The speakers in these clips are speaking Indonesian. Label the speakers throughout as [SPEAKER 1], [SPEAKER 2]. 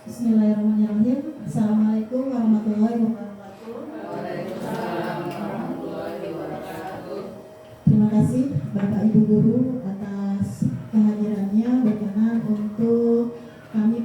[SPEAKER 1] Bismillahirrahmanirrahim. Assalamualaikum warahmatullahi wabarakatuh.
[SPEAKER 2] Waalaikumsalam warahmatullahi wabarakatuh.
[SPEAKER 1] Terima kasih Bapak Ibu Guru atas kehadirannya berkenan untuk kami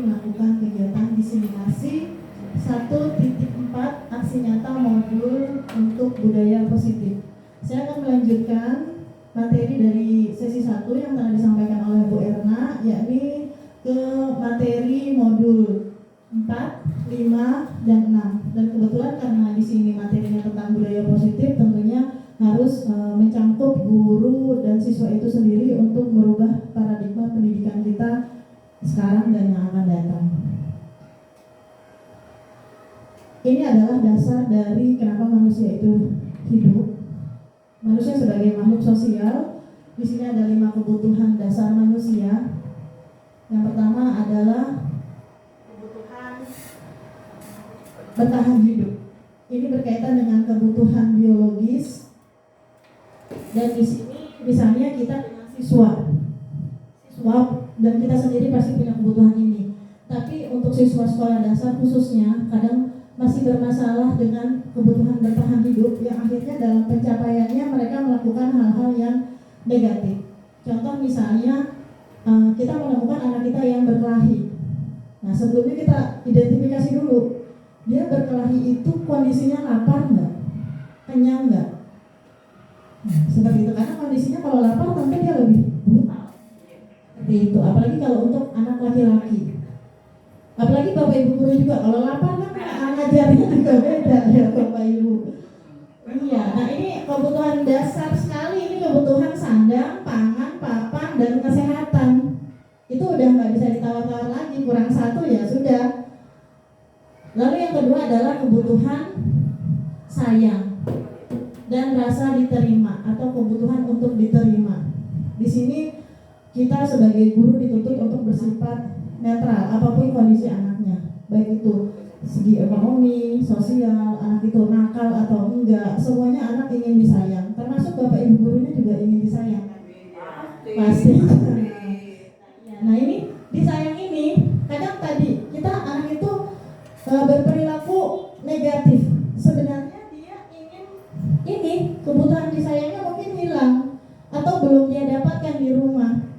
[SPEAKER 1] melakukan kegiatan diseminasi 1.4 aksi nyata modul untuk budaya positif. Saya akan melanjutkan materi dari sesi 1 yang telah disampaikan oleh Bu Erna, yakni ke materi modul 4, 5, dan 6. Dan kebetulan karena di sini materinya tentang budaya positif, tentunya harus mencangkup guru dan siswa itu sendiri untuk merubah paradigma pendidikan kita sekarang dan yang akan datang. Ini adalah dasar dari kenapa manusia itu hidup. Manusia sebagai makhluk sosial. Di sini ada 5 kebutuhan dasar manusia. Yang pertama adalah kebutuhan bertahan hidup. Ini berkaitan dengan kebutuhan biologis. Dan di sini misalnya kita dengan siswa dan kita sendiri pasti punya kebutuhan ini. Tapi untuk siswa sekolah dasar khususnya kadang masih bermasalah dengan kebutuhan bertahan hidup yang akhirnya dalam pencapaiannya mereka melakukan hal-hal yang negatif. Contoh misalnya kita menemukan anak kita yang berkelahi. Nah, sebelumnya kita identifikasi dulu, dia berkelahi itu kondisinya lapar nggak, kenyang nggak. Nah, seperti itu, karena kondisinya kalau lapar tentu dia lebih brutal. Seperti itu, apalagi kalau untuk anak laki-laki. Apalagi Bapak Ibu guru juga, kalau lapar kan ngajarnya juga beda ya Bapak Ibu. Iya, nah ini kebutuhan dasar sekali, ini kebutuhan sandang, pangan, papan, dan kesehatan. Itu udah nggak bisa ditawar-tawar lagi, kurang satu ya sudah. Lalu yang kedua adalah kebutuhan sayang dan rasa diterima atau kebutuhan untuk diterima. Di sini kita sebagai guru dituntut untuk bersifat netral apapun kondisi anaknya, baik itu segi ekonomi, sosial, anak itu nakal atau enggak, semuanya anak ingin disayang. Termasuk Bapak Ibu gurunya juga ingin disayang. Pasti. Nah ini disayang ini, kadang tadi kita anak itu berperilaku negatif. Sebenarnya dia ingin ini kebutuhan disayangnya mungkin hilang atau belum dia dapatkan di rumah.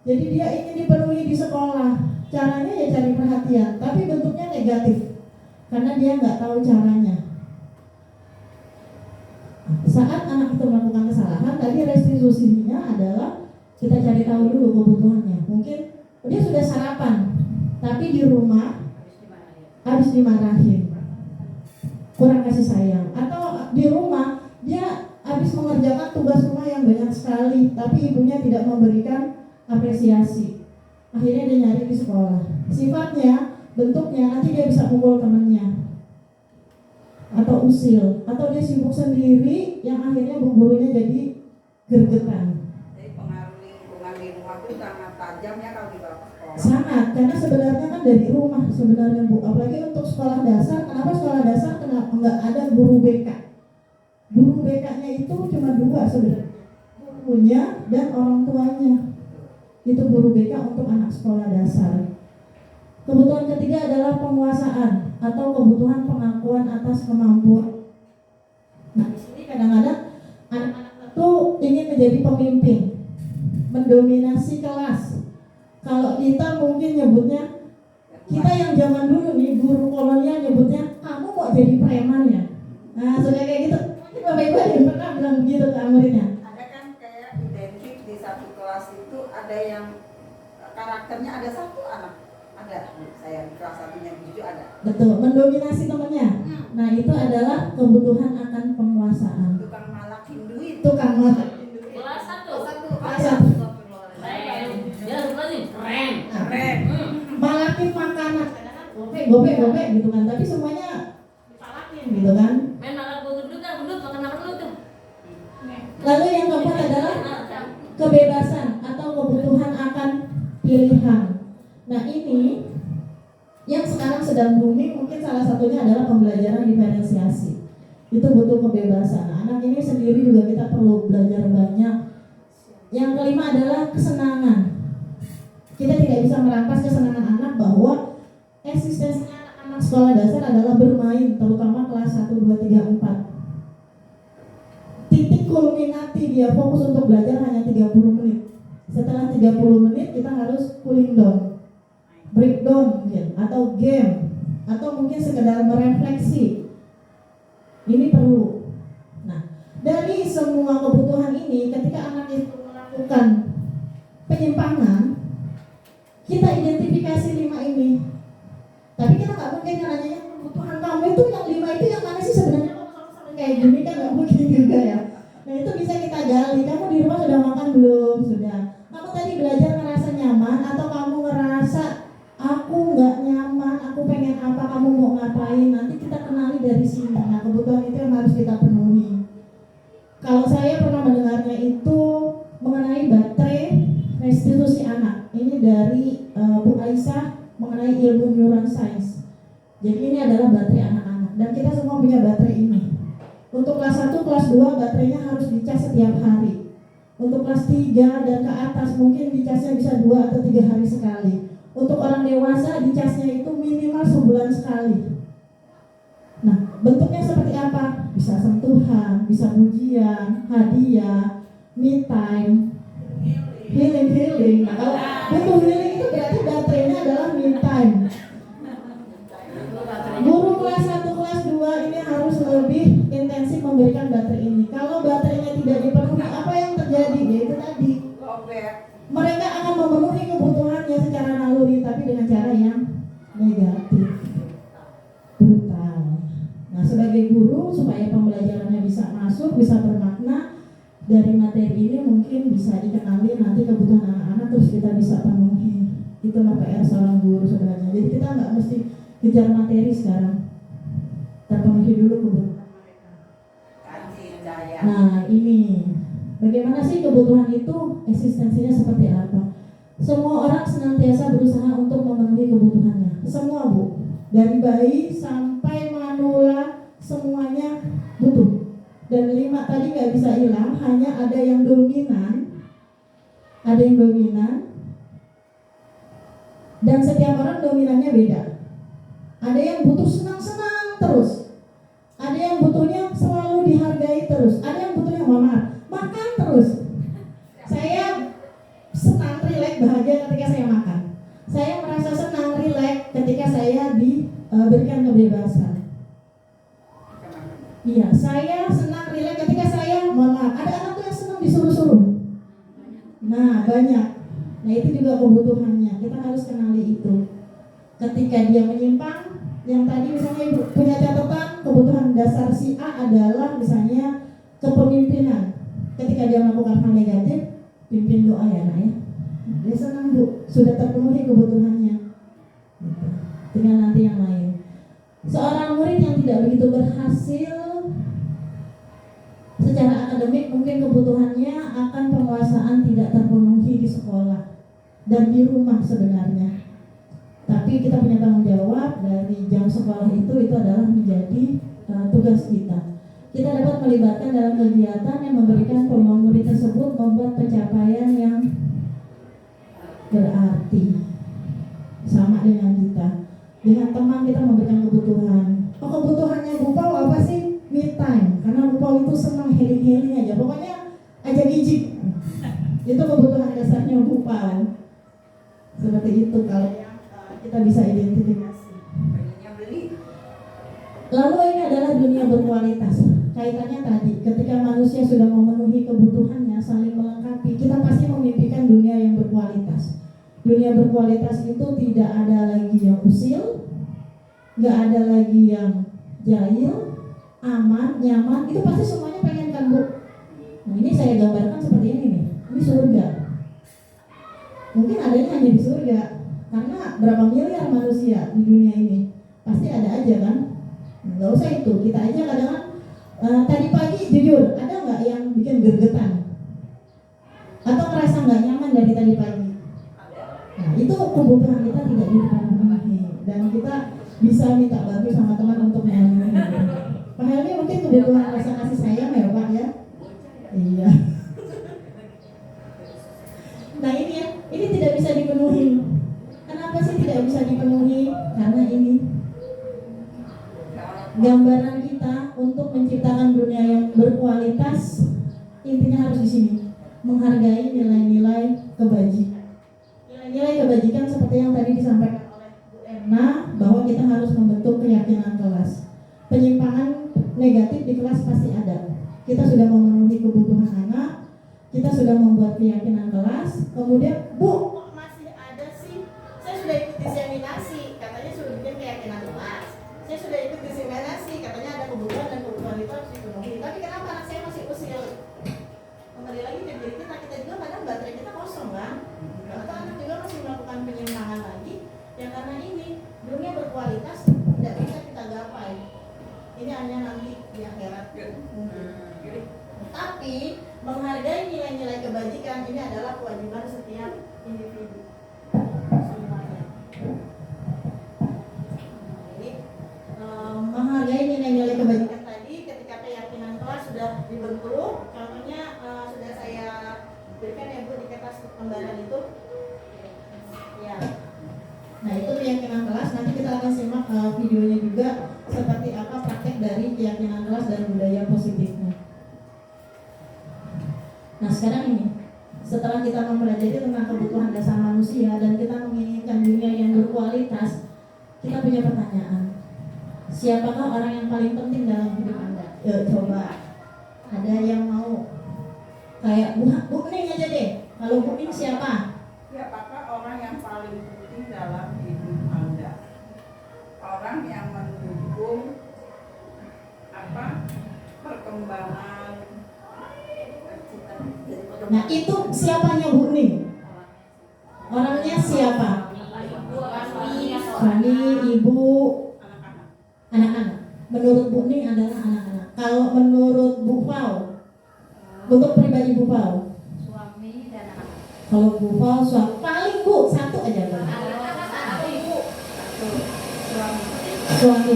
[SPEAKER 1] Jadi dia ingin dipenuhi di sekolah. Caranya ya cari perhatian, tapi bentuknya negatif. Karena dia nggak tahu caranya. Saat anak itu melakukan kesalahan, tadi restitusinya adalah kita cari tahu dulu kebutuhannya. Mungkin dia sudah sarapan, tapi di rumah habis dimarahin, kurang kasih sayang. Atau di rumah dia habis mengerjakan tugas rumah yang banyak sekali, tapi ibunya tidak memberikan apresiasi. Akhirnya dia nyari di sekolah. Sifatnya, bentuknya nanti dia bisa pukul temannya atau usil, atau dia sibuk sendiri yang akhirnya gurunya jadi gergetan.
[SPEAKER 2] Jadi pengaruh lingkungan di rumah itu sangat tajam ya kalau dibawa ke sekolah.
[SPEAKER 1] Sangat, karena sebenarnya kan dari rumah sebenarnya Bu. Apalagi untuk sekolah dasar, kenapa sekolah dasar kenapa nggak ada guru BK? Guru BK-nya itu cuma 2 sebenarnya, gurunya dan orang tuanya. Itu guru BK untuk anak sekolah dasar. Kebutuhan ketiga adalah penguasaan atau kebutuhan pengakuan atas kemampuan. Nah, di sini kadang-kadang anak-anak itu ingin menjadi pemimpin, mendominasi kelas. Kalau kita mungkin nyebutnya, kita yang zaman dulu nih, guru kolonial nyebutnya, kamu mau jadi preman ya? Nah, sudah kayak gitu. Mungkin Bapak Ibu ada yang pernah bilang begitu ke muridnya.
[SPEAKER 2] Ada kan kayak identik di satu kelas itu ada yang karakternya ada satu anak. Ada, saya di kelas satunya jujur ada.
[SPEAKER 1] Betul, mendominasi temannya. Nah, itu adalah kebutuhan akan penguasaan.
[SPEAKER 2] Tukang malakin duit.
[SPEAKER 1] Tukang malakin duit.
[SPEAKER 3] Kelas 1.
[SPEAKER 1] Kelas 1.
[SPEAKER 3] Keren. Dia lagi keren.
[SPEAKER 2] Keren.
[SPEAKER 1] Malakin makanan. Gopek gitu kan. Tapi semuanya dipalakin gitu kan.
[SPEAKER 3] Main makan gendut kan, gendut makan apa dulu tuh.
[SPEAKER 1] Lalu yang keempat adalah kebebasan atau kebutuhan akan pilihan. Nah, ini yang sekarang sedang booming mungkin salah satunya adalah pembelajaran diferensiasi. Itu butuh kebebasan. Nah, anak ini sendiri juga kita perlu belajar banyak. Yang kelima adalah kesenangan. Kita tidak bisa merampas kesenangan anak bahwa eksistensinya anak sekolah dasar adalah bermain, terutama kelas 1, 2, 3, 4. Titik kulminasi dia fokus untuk belajar hanya 30 menit. Setelah 30 menit kita harus cooling down, breakdown mungkin, atau game, atau mungkin sekedar merefleksi. Ini perlu. Nah, dari semua kebutuhan ini, ketika anak itu melakukan penyimpangan, kita identifikasi 5 ini. Tapi kita nggak mungkin nanya kebutuhan kamu itu yang 5 itu yang mana sih sebenarnya, kalau sampai kayak gini kan nggak mungkin juga ya. Nah itu bisa kita gali. Kamu di rumah sudah makan belum? Sudah. Kamu tadi belajar ngerasa nyaman atau kamu ngerasa aku nggak nyaman, aku pengen apa, kamu mau ngapain? Nanti kita kenali dari sini. Nah kebutuhan itu yang harus kita penuhi. Kalau saya pernah mendengarnya itu mengenai baterai restitusi anak. Ini dari Bu Aisyah mengenai ilmu neuroscience. Jadi ini adalah baterai anak-anak dan kita semua punya baterai ini. Untuk kelas 1, kelas 2 baterainya harus dicas setiap hari. Untuk kelas 3 dan ke atas mungkin dicasnya bisa 2 atau 3 hari sekali. Untuk orang dewasa dicasnya itu minimal sebulan sekali. Nah, bentuknya seperti apa? Bisa sentuhan, bisa pujian, hadiah, me time, healing. Nah, kalau butuh healing itu berarti baterainya adalah me time. Guru kelas 1, kelas 2 ini harus lebih intensif memberikan baterai ini. Kalau baterainya tidak dipenuhi, apa yang terjadi? Yaitu tadi mereka akan memenuhi kebutuhannya secara naluri, tapi dengan cara yang negatif, brutal. Nah, sebagai guru supaya pembelajarannya bisa masuk, bisa bermakna, dari materi ini mungkin bisa dikenali nanti kebutuhan anak-anak terus kita bisa penuhi. Itulah PR seorang guru sebenarnya. Jadi kita nggak mesti kejar materi sekarang, terpenuhi dulu kebutuhan mereka. Nah ini bagaimana sih kebutuhan itu, eksistensinya seperti apa? Semua orang senantiasa berusaha untuk memenuhi kebutuhannya. Semua Bu, dari bayi sampai manula semuanya butuh. Dan 5 tadi nggak bisa hilang, hanya ada yang dominan, dan setiap orang dominannya beda. Ada yang butuh senang-senang terus, ada yang butuhnya selalu dihargai terus, ada yang butuhnya makan terus. Saya senang, rileks, bahagia ketika saya makan. Saya merasa senang, rileks ketika saya diberikan kebebasan. Iya, saya senang, rileks ketika saya ada anak tuh yang senang disuruh-suruh. Nah, banyak. Nah, itu juga kebutuhannya. Kita harus kenali itu. Ketika dia menyimpang, yang tadi misalnya Ibu punya catatan, kebutuhan dasar si A adalah misalnya kepemimpinan. Ketika dia melakukan hal negatif, pimpin doa ya nak ya. Dia senang Bu, sudah terpenuhi kebutuhannya. Gitu. Tinggal nanti yang lain. Seorang murid yang tidak begitu berhasil secara akademik, mungkin kebutuhannya akan penguasaan tidak terpenuhi di sekolah dan di rumah sebenarnya. Tapi kita punya tanggung jawab dari jam sekolah itu adalah menjadi tugas kita. Kita dapat melibatkan dalam kegiatan yang memberikan peluang murid tersebut membuat pencapaian yang berarti sama dengan kita. Dengan teman kita memberikan kebutuhan. Oh, kebutuhannya Bu Pau apa sih? Me time. Karena Bu Pau itu senang healing aja. Pokoknya ajak gijik. Itu kebutuhan dasarnya Bu Pau. Seperti itu kalau yang kita bisa identifikasi. Lalu ini adalah dunia berkualitas. Kaitannya tadi, ketika manusia sudah memenuhi kebutuhannya, saling melengkapi, kita pasti memimpikan dunia yang berkualitas. Dunia berkualitas itu tidak ada lagi yang usil, nggak ada lagi yang jahil, aman, nyaman. Itu pasti semuanya pengen kan Bu. Nah, ini saya gambarkan seperti ini nih. Ini surga. Mungkin adanya hanya di surga, karena berapa miliar manusia di dunia ini, pasti ada aja kan. Nggak usah itu, kita aja kadang-kadang tadi pagi jujur ada nggak yang bikin gergetan atau merasa nggak nyaman dari tadi pagi? Nah itu kebutuhan kita tidak dipenuhi dan kita bisa minta bantu sama teman untuk memenuhi. Pak Helmi mungkin kebutuhan rasa kasih sayang ya Pak ya? Iya. Nah ini ya, ini tidak bisa dipenuhi. Kenapa sih tidak bisa dipenuhi? Karena ini gambaran kita untuk menciptakan dunia yang berkualitas intinya harus di sini, menghargai nilai-nilai kebajikan. Nilai-nilai kebajikan seperti yang tadi disampaikan oleh Bu Erna, bahwa kita harus membentuk keyakinan kelas. Penyimpangan negatif di kelas pasti ada. Kita sudah memenuhi kebutuhan anak, kita sudah membuat keyakinan kelas, kemudian Bu, kok masih ada sih? Saya sudah ikut diseminasi, katanya sudah bikin keyakinan kelas. Saya sudah ikut diseminasi, katanya ada kebutuhan dan kebutuhan itu harus dipenuhi. Tapi kenapa anak saya masih usil? Kembali lagi ke diri kita juga kadang baterai kita kosong kan? Atau anak juga masih melakukan penyimpangan lagi. Ya karena ini dunia berkualitas tidak bisa kita gapai. Ini hanya nanti di akhirat mungkin. Tapi menghargai nilai-nilai kebajikan ini adalah kewajiban setiap individu semuanya. Ini menghargai nilai-nilai kebajikan tadi ketika keyakinan kelas sudah dibentuk, contohnya sudah saya berikan ya Bu di kertas lembaran itu. Ya. Nah itu keyakinan kelas, nanti kita akan simak videonya juga seperti apa praktek dari keyakinan kelas dan budaya positifnya. Nah sekarang ini, setelah kita mempelajari tentang kebutuhan dasar manusia dan kita menginginkan dunia yang berkualitas, kita punya pertanyaan. Siapakah orang yang paling penting dalam hidup Anda? Coba, ada yang mau kayak Bu Ning aja deh. Kalau Bu Ning siapa?
[SPEAKER 2] Siapakah orang yang paling penting dalam hidup Anda? Orang yang mendukung perkembangan.
[SPEAKER 1] Nah itu siapanya Bu Ning? Orangnya siapa? Suami, ibu, anak-anak. Menurut Bu Ning adalah anak-anak. Kalau menurut Bu Fau, untuk pribadi Bu Fau,
[SPEAKER 3] Suami dan anak.
[SPEAKER 1] kalau Bu Fau suami paling Bu satu aja Bu. Suami.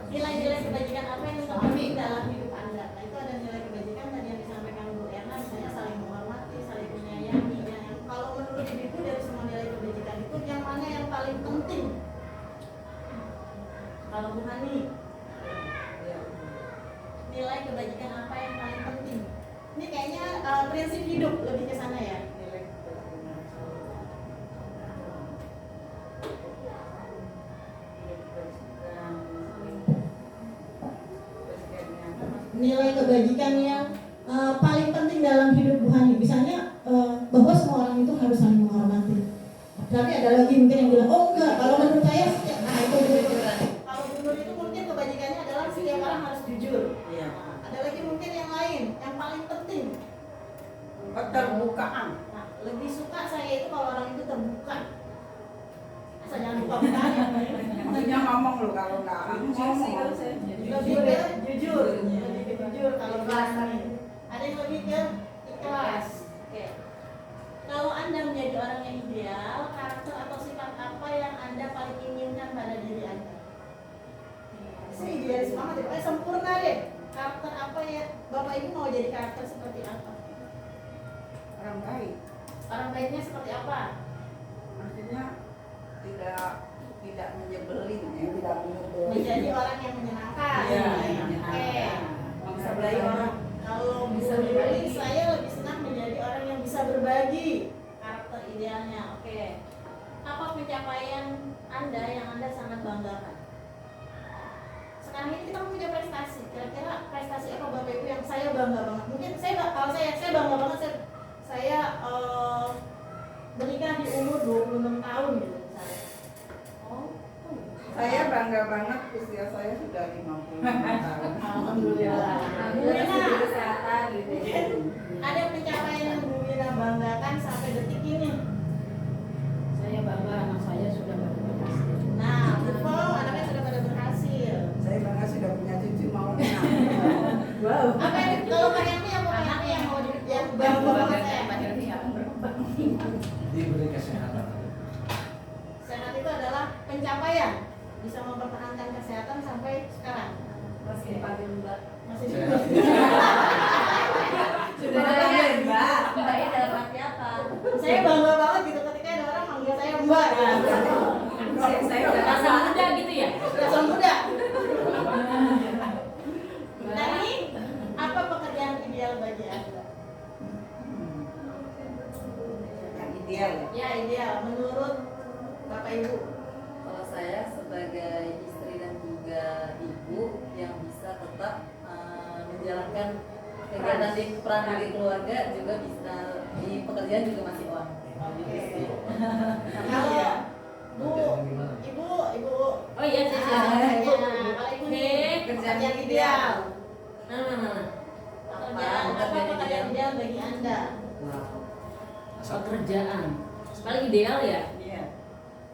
[SPEAKER 1] Nilai-nilai kebajikan apa yang terpenting dalam hidup Anda? Nah itu ada nilai kebajikan tadi yang disampaikan Bu Erna, misalnya saling menghormati, saling menyayangi. Dan kalau menurut ibu dari semua nilai kebajikan itu yang mana yang paling penting? Kalau Bu Hani, nilai kebajikan apa yang paling penting? Ini kayaknya prinsip hidup lebih ke sana ya. Nilai kebajikan yang paling penting dalam hidup Bu Hani, misalnya bahwa semua orang itu harus saling menghormati. Tapi ada lagi mungkin yang bilang, oh enggak, kalau menurut saya, nah itu kalau menurut itu mungkin kebajikannya adalah setiap orang harus jujur.
[SPEAKER 2] Iya.
[SPEAKER 1] Ada lagi mungkin yang lain, yang paling penting
[SPEAKER 2] Keterbukaan.
[SPEAKER 1] Nah, lebih suka saya itu kalau orang itu terbuka. Asal jangan buka-bukaan ya.
[SPEAKER 2] Maksudnya ngomong loh, kalau nggak ngomong
[SPEAKER 1] Lebih ke jujur, lebih ke jujur kalau bahasanya. Ada yang lebih ke ikhlas. Oke. Kalau Anda menjadi orang yang ideal, karakter atau sifat apa yang Anda paling inginkan pada diri Anda? Saya idealis banget ya, pokoknya sempurna deh. Karakter apa ya? Bapak Ibu mau jadi karakter seperti apa?
[SPEAKER 2] orang baik.
[SPEAKER 1] Orang baiknya seperti apa?
[SPEAKER 2] Maksudnya tidak menyebelin ya, tidak menyebelin.
[SPEAKER 1] Menjadi orang yang menyenangkan.
[SPEAKER 2] Iya,
[SPEAKER 1] Oke.
[SPEAKER 2] menyenangkan.
[SPEAKER 1] Menghargai orang. Kalau bisa berbagi, saya lebih senang menjadi orang yang bisa berbagi. Karakter idealnya. Oke. Apa pencapaian Anda yang Anda sangat banggakan? Sekarang ini kita punya prestasi. Kira-kira prestasi apa Bapak Ibu yang saya bangga banget? Mungkin kalau saya bangga banget saya menikah di umur 26 tahun gitu misalnya.
[SPEAKER 2] Saya bangga banget usia saya sudah 50 tahun.
[SPEAKER 1] Alhamdulillah. Bu Wina,
[SPEAKER 2] Kesehatan gitu.
[SPEAKER 1] ada pencapaian yang Bu Wina banggakan sampai detik ini?
[SPEAKER 3] Saya bangga anak saya sudah berhasil.
[SPEAKER 1] Nah, Bu Fau, anaknya sudah pada berhasil.
[SPEAKER 2] Saya bangga sudah punya cucu mau enam.
[SPEAKER 3] Wow.
[SPEAKER 1] Apa yang kalau Pak Helmi yang mau yang bangga banget saya?
[SPEAKER 4] Diberi kesehatan.
[SPEAKER 1] Sehat itu adalah pencapaian, bisa mempertahankan kesehatan sampai sekarang.
[SPEAKER 3] Masih dipanggil Mbak.
[SPEAKER 1] Masih
[SPEAKER 4] Sehat.
[SPEAKER 3] Sudah ada Mbak. Mbaknya dalam arti apa?
[SPEAKER 1] saya bangga banget gitu ketika ada orang manggil saya Mbak.
[SPEAKER 3] Saya udah rasa muda gitu ya.
[SPEAKER 1] Langsung muda. Nah ini apa pekerjaan ideal bagi Anda?
[SPEAKER 2] Yang ideal ya.
[SPEAKER 1] Ya ideal menurut Bapak Ibu.
[SPEAKER 4] Kalau saya sebagai istri dan juga ibu yang bisa tetap menjalankan kegiatan di peran di keluarga juga bisa di pekerjaan juga masih on.
[SPEAKER 1] Kalau ibu,
[SPEAKER 3] Oh iya,
[SPEAKER 1] nah,
[SPEAKER 3] saya.
[SPEAKER 1] kalau ibu nih
[SPEAKER 4] Kerjaan
[SPEAKER 1] pekerjaan ideal.
[SPEAKER 3] Nah.
[SPEAKER 1] Apa pekerjaan ideal bagi Anda?
[SPEAKER 3] Pekerjaan paling ideal ya.
[SPEAKER 2] Iya.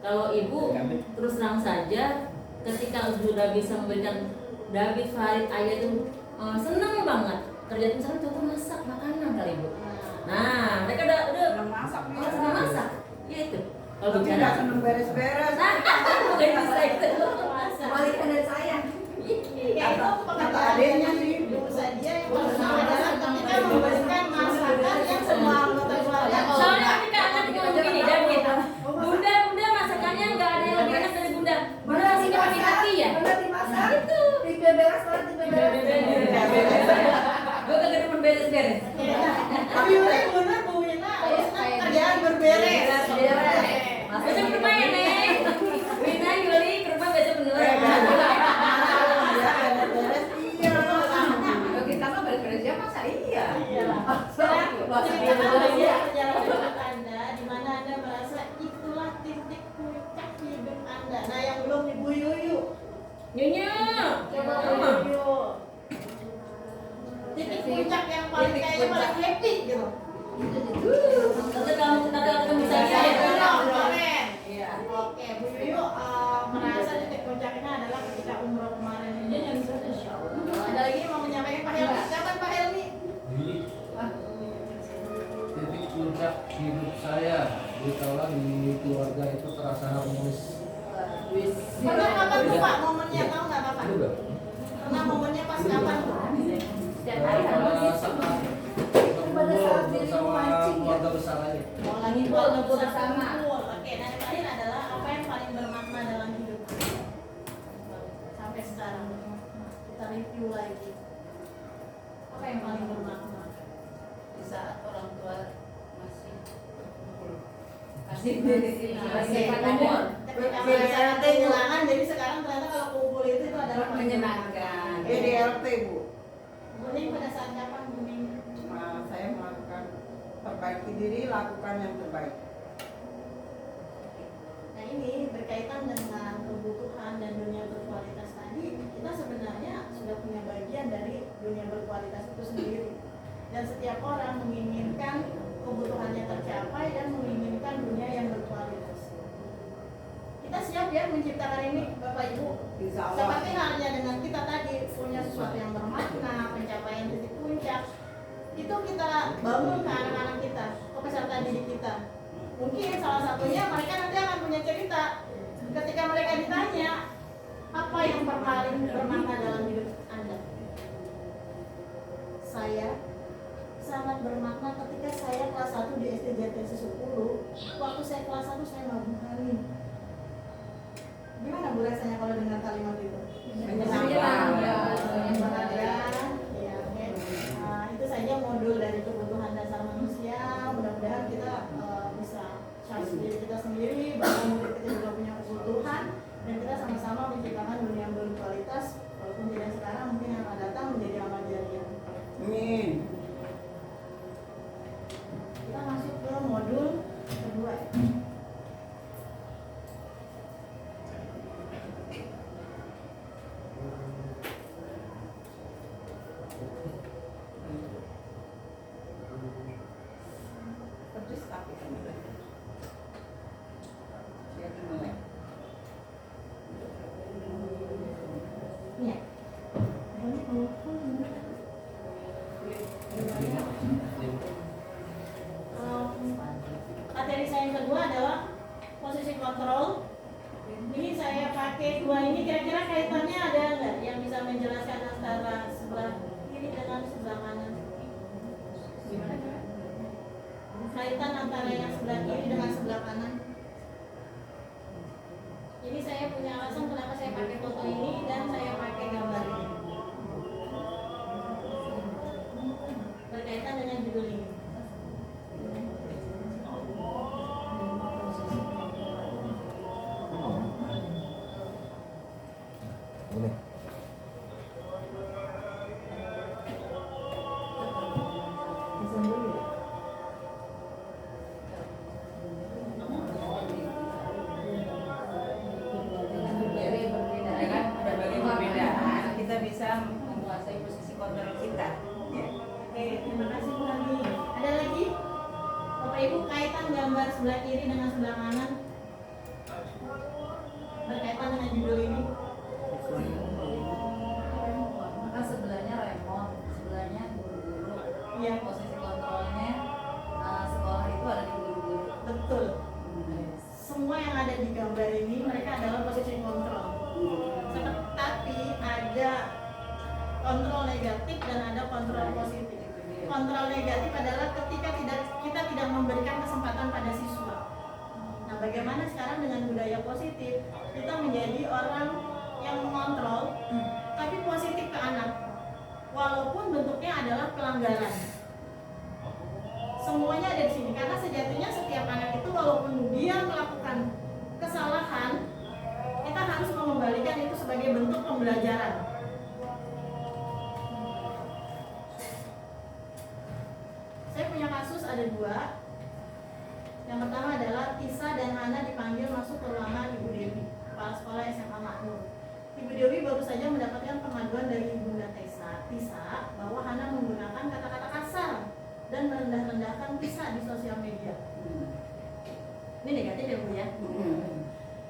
[SPEAKER 3] Kalau ibu terus terang saja, ketika sudah bisa memberikan David Farid ayah itu senang banget. Kerjaan misalnya contoh masak makanan kali ibu. Nah, mereka udah
[SPEAKER 2] Senang masak nih.
[SPEAKER 3] senang masak. Iya itu. Kalau
[SPEAKER 2] Tapi
[SPEAKER 3] bicara
[SPEAKER 2] nggak senang beres-beres.
[SPEAKER 3] bukan bisa itu.
[SPEAKER 4] Kebalikan dari saya.
[SPEAKER 1] Ya itu
[SPEAKER 2] Kata adiknya sih.
[SPEAKER 1] dosa dia yang paling ketika memberikan masakan yang semua anggota keluarga.
[SPEAKER 3] Soalnya ketika anak ngomong gini, David, bunda masakannya nggak ada yang lebih enak dari bunda. Bunda masih pakai hati ya.
[SPEAKER 4] Benar dimasak.
[SPEAKER 3] Itu.
[SPEAKER 4] Tipe beres banget, tipe beres.
[SPEAKER 3] Gue kagak demen beres-beres.
[SPEAKER 1] Tapi benar Bu Wina, kerjaan berberes.
[SPEAKER 3] Biasa ke rumah ya, Neng. Wina, Yuli, ke rumah biasa bener.
[SPEAKER 2] Beres-beres iya.
[SPEAKER 4] Bagi kita beres-beres ya masa iya.
[SPEAKER 1] Perjalanan Anda di mana Anda merasa itulah titik puncak hidup Anda. Nah, yang belum Ibu Yuyu.
[SPEAKER 3] Nyonya.
[SPEAKER 1] Coba Bu Yuyu. Titik puncak yang paling kayaknya paling happy gitu.
[SPEAKER 3] Tante kamu bisa lihat ya.
[SPEAKER 1] Keren.
[SPEAKER 2] Iya.
[SPEAKER 1] Oke, Bu Yuyu merasa titik puncaknya adalah ketika umroh kemarin ini yang Insya Allah. Ada lagi yang mau menyampaikan Pak Helmi? Siapa Pak Helmi?
[SPEAKER 5] Titik puncak hidup saya dikala di keluarga itu terasa harmonis.
[SPEAKER 1] Pernah kapan tuh Pak momennya? Tahu nggak Bapak?
[SPEAKER 5] Udah.
[SPEAKER 1] Pernah momennya pas kapan?
[SPEAKER 3] Setiap hari harus.
[SPEAKER 5] Berkumpul bersama keluarga besar aja.
[SPEAKER 1] Mau lagi keluarga bersama. Oke, nah yang terakhir adalah apa yang paling bermakna dalam hidup sampai sekarang? Kita review lagi. Apa yang paling bermakna?
[SPEAKER 3] Di saat orang tua masih
[SPEAKER 4] Masih
[SPEAKER 1] umur. Ketika mereka nanti kehilangan, jadi sekarang ternyata kalau kumpul itu adalah paling
[SPEAKER 4] menyenangkan.
[SPEAKER 2] PDLT Bu.
[SPEAKER 1] Buning pada saat kapan Buning?
[SPEAKER 2] Saya melakukan perbaiki diri, lakukan yang terbaik.
[SPEAKER 1] Nah ini berkaitan dengan kebutuhan dan dunia berkualitas tadi, kita sebenarnya sudah punya bagian dari dunia berkualitas itu sendiri. Dan setiap orang menginginkan kebutuhannya tercapai dan menginginkan dunia yang berkualitas. Kita siap ya menciptakan ini Bapak Ibu.
[SPEAKER 2] Insya Allah.
[SPEAKER 1] Seperti halnya dengan kita tadi punya sesuatu yang bermakna, pencapaian titik puncak. Itu kita bangun ke anak-anak kita, ke peserta didik kita. Mungkin salah satunya mereka nanti akan punya cerita. Ketika mereka ditanya, apa yang paling bermakna dalam hidup Anda? Saya sangat bermakna ketika saya kelas 1 di SD JTC 10. Waktu saya kelas 1 saya mabuk kali. Gimana Bu rasanya kalau dengar kalimat itu?
[SPEAKER 2] Menyenangkan.
[SPEAKER 1] Ya, oke. Itu saja modul dari kebutuhan dasar manusia. Mudah-mudahan kita bisa charge diri kita sendiri, bahwa mungkin kita juga punya kebutuhan dan kita sama-sama menciptakan dunia yang berkualitas. Walaupun tidak sekarang, mungkin yang akan datang menjadi amal jariah.
[SPEAKER 2] Amin.
[SPEAKER 1] Kita masuk ke modul kedua.
[SPEAKER 2] Pedes tapi kan udah. Siap dimulai.
[SPEAKER 1] Iya. Materi saya yang kedua adalah posisi kontrol. Ini saya pakai dua ini, kira-kira kaitannya ada nggak yang bisa menjelaskan antara sebelah kiri dengan sebelah kanan? Gimana? Kaitan antara yang sebelah kiri dengan sebelah kanan. Ini saya punya alasan kenapa saya pakai foto sebelah kiri dengan sebelah kanan berkaitan dengan judul ini?
[SPEAKER 4] Maka sebelahnya Raymond, sebelahnya guru-guru.
[SPEAKER 1] Iya.
[SPEAKER 4] Posisi kontrolnya sekolah itu ada di guru-guru.
[SPEAKER 1] Betul. Semua yang ada di gambar ini mereka adalah posisi kontrol. Tapi ada kontrol negatif dan ada kontrol positif. Kontrol negatif adalah ketika kita tidak memberikan kesempatan pada siswa. Nah, bagaimana sekarang dengan budaya positif? Kita menjadi orang yang mengontrol, tapi positif ke anak, walaupun bentuknya adalah pelanggaran. Semuanya ada di sini karena sejatinya setiap anak itu walaupun dia melakukan kesalahan, kita harus mengembalikan itu sebagai bentuk pembelajaran. Saya punya kasus ada 2. Yang pertama adalah Tisa dan Hana dipanggil masuk ke ruangan Ibu Dewi, kepala sekolah SMA Makmur. Ibu Dewi baru saja mendapatkan pengaduan dari Ibunda Tisa bahwa Hana menggunakan kata-kata kasar dan merendah-rendahkan Tisa di sosial media. Ini negatif ya Bu ya.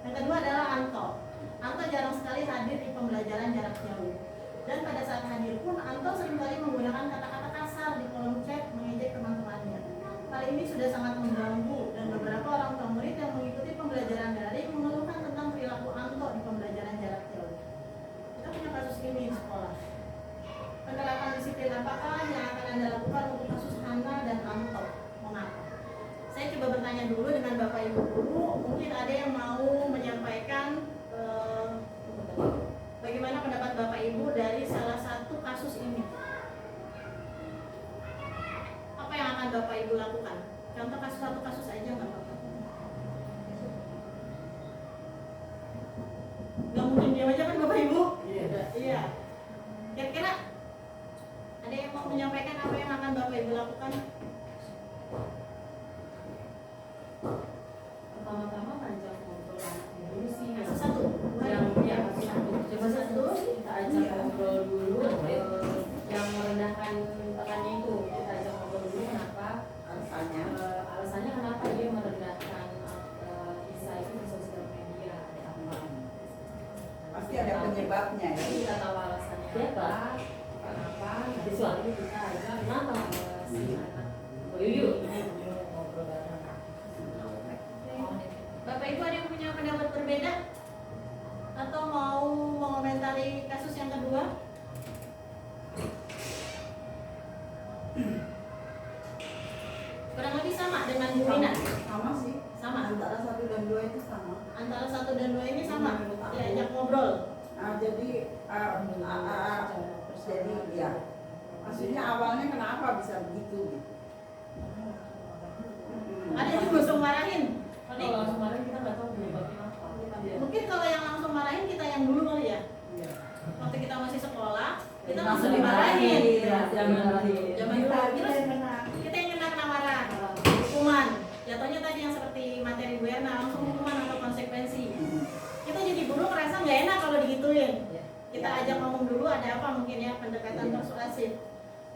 [SPEAKER 1] Yang kedua adalah Anto. Anto jarang sekali hadir di pembelajaran jarak jauh. Dan pada saat hadir pun Anto seringkali menggunakan kata-kata kasar di kolom chat mengejek teman-temannya. Hal ini sudah sangat mengganggu dan beberapa orang tua murid yang mengikuti pembelajaran daring mengeluhkan tentang perilaku Anto di pembelajaran jarak jauh. Kita punya kasus ini di sekolah. Penerapan disiplin apakah yang akan Anda lakukan untuk kasus Hana dan Anto? Mengapa? Saya coba bertanya dulu dengan Bapak Ibu guru, mungkin ada yang mau menyampaikan bagaimana pendapat Bapak Ibu dari salah satu kasus ini. Apa yang akan Bapak Ibu lakukan? Contoh satu kasus aja nggak apa-apa. Nggak mungkin diam aja kan Bapak Ibu? Iya. Kira-kira ada yang mau menyampaikan apa yang akan Bapak Ibu lakukan?
[SPEAKER 3] Pertama-tama ajak ngobrol anak dulu sih.
[SPEAKER 1] Kasus satu.
[SPEAKER 3] Coba satu kita ajak ngobrol dulu. Yang merendahkan rekannya itu kita ajak ngobrol dulu kenapa alasannya kenapa dia merendahkan Tisa itu di sosial media, ada apa?
[SPEAKER 2] Pasti ada penyebabnya ya.
[SPEAKER 3] Kita tahu alasannya apa, kenapa. Nanti soal itu kita ajak kenapa si anak Yuyuk ini ngobrol bareng.
[SPEAKER 1] Bapak Ibu ada yang punya pendapat berbeda? Atau mau mengomentari kasus yang kedua? Kurang lebih sama dengan Bu Rina?
[SPEAKER 2] Sama sih.
[SPEAKER 1] Sama?
[SPEAKER 2] Antara 1 dan 2 itu sama.
[SPEAKER 1] Antara 1 dan 2 ini sama? Diajak ngobrol?
[SPEAKER 2] Jadi ya. Maksudnya awalnya kenapa bisa begitu gitu.
[SPEAKER 1] Ada yang langsung marahin?
[SPEAKER 3] Kalau langsung marahin kita nggak tahu penyebabnya apa.
[SPEAKER 1] Mungkin kalau yang langsung marahin kita yang dulu kali ya?
[SPEAKER 2] Iya.
[SPEAKER 1] Waktu kita masih sekolah, kita langsung
[SPEAKER 3] Langsung
[SPEAKER 1] dimarahin.
[SPEAKER 3] Iya, dimarahin.
[SPEAKER 1] Zaman dulu. Terus kita yang kena marah, hukuman. Jatuhnya tadi yang seperti materi Bu Erna, langsung hukuman atau konsekuensi. Kita jadi guru merasa nggak enak kalau digituin. Kita ajak ngomong dulu ada apa mungkin ya, pendekatan persuasif.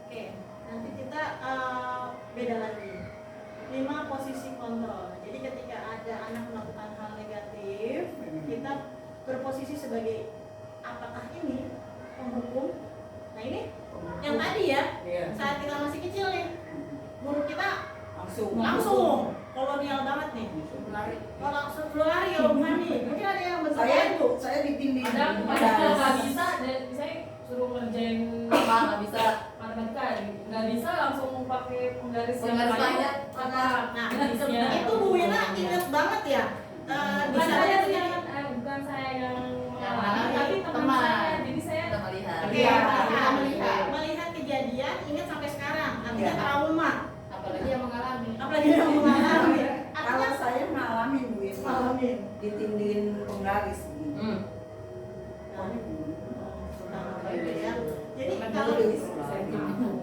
[SPEAKER 1] Oke, nanti kita beda lagi. 5 posisi kontrol. Jadi ketika ada anak melakukan hal negatif, kita berposisi sebagai apakah ini penghukum? Nah ini yang tadi ya, saat kita masih kecil nih, guru kita langsung kolonial banget nih. Kalau langsung lari kalau bukan nih, mungkin ada yang bentuk itu.
[SPEAKER 2] Saya ditindih.
[SPEAKER 3] Ada nggak bisa dan saya suruh ngerjain
[SPEAKER 4] Apa nggak bisa?
[SPEAKER 3] matematika nggak bisa langsung pakai penggaris yang
[SPEAKER 4] Penggaris
[SPEAKER 3] banyak
[SPEAKER 4] banyak.
[SPEAKER 3] apa
[SPEAKER 1] Nah, itu Bu Wina ingat banget ya.
[SPEAKER 3] bukan
[SPEAKER 1] Bisa
[SPEAKER 3] saya
[SPEAKER 1] aja
[SPEAKER 3] tuh bukan saya yang
[SPEAKER 4] mengalami,
[SPEAKER 3] tapi teman
[SPEAKER 4] teman.
[SPEAKER 3] saya jadi saya
[SPEAKER 4] Kita melihat.
[SPEAKER 1] Oke,
[SPEAKER 2] Iya,
[SPEAKER 1] kita
[SPEAKER 2] melihat.
[SPEAKER 1] melihat kejadian, ingat sampai sekarang, artinya
[SPEAKER 2] Iya.
[SPEAKER 1] trauma.
[SPEAKER 3] apalagi yang mengalami
[SPEAKER 1] Apalagi yang mengalami.
[SPEAKER 2] Kalau
[SPEAKER 1] Artinya
[SPEAKER 2] saya ngalamin Bu
[SPEAKER 1] ngalamin.
[SPEAKER 2] ditindihin penggaris gitu.
[SPEAKER 1] Nah, itu ya. Jadi kalau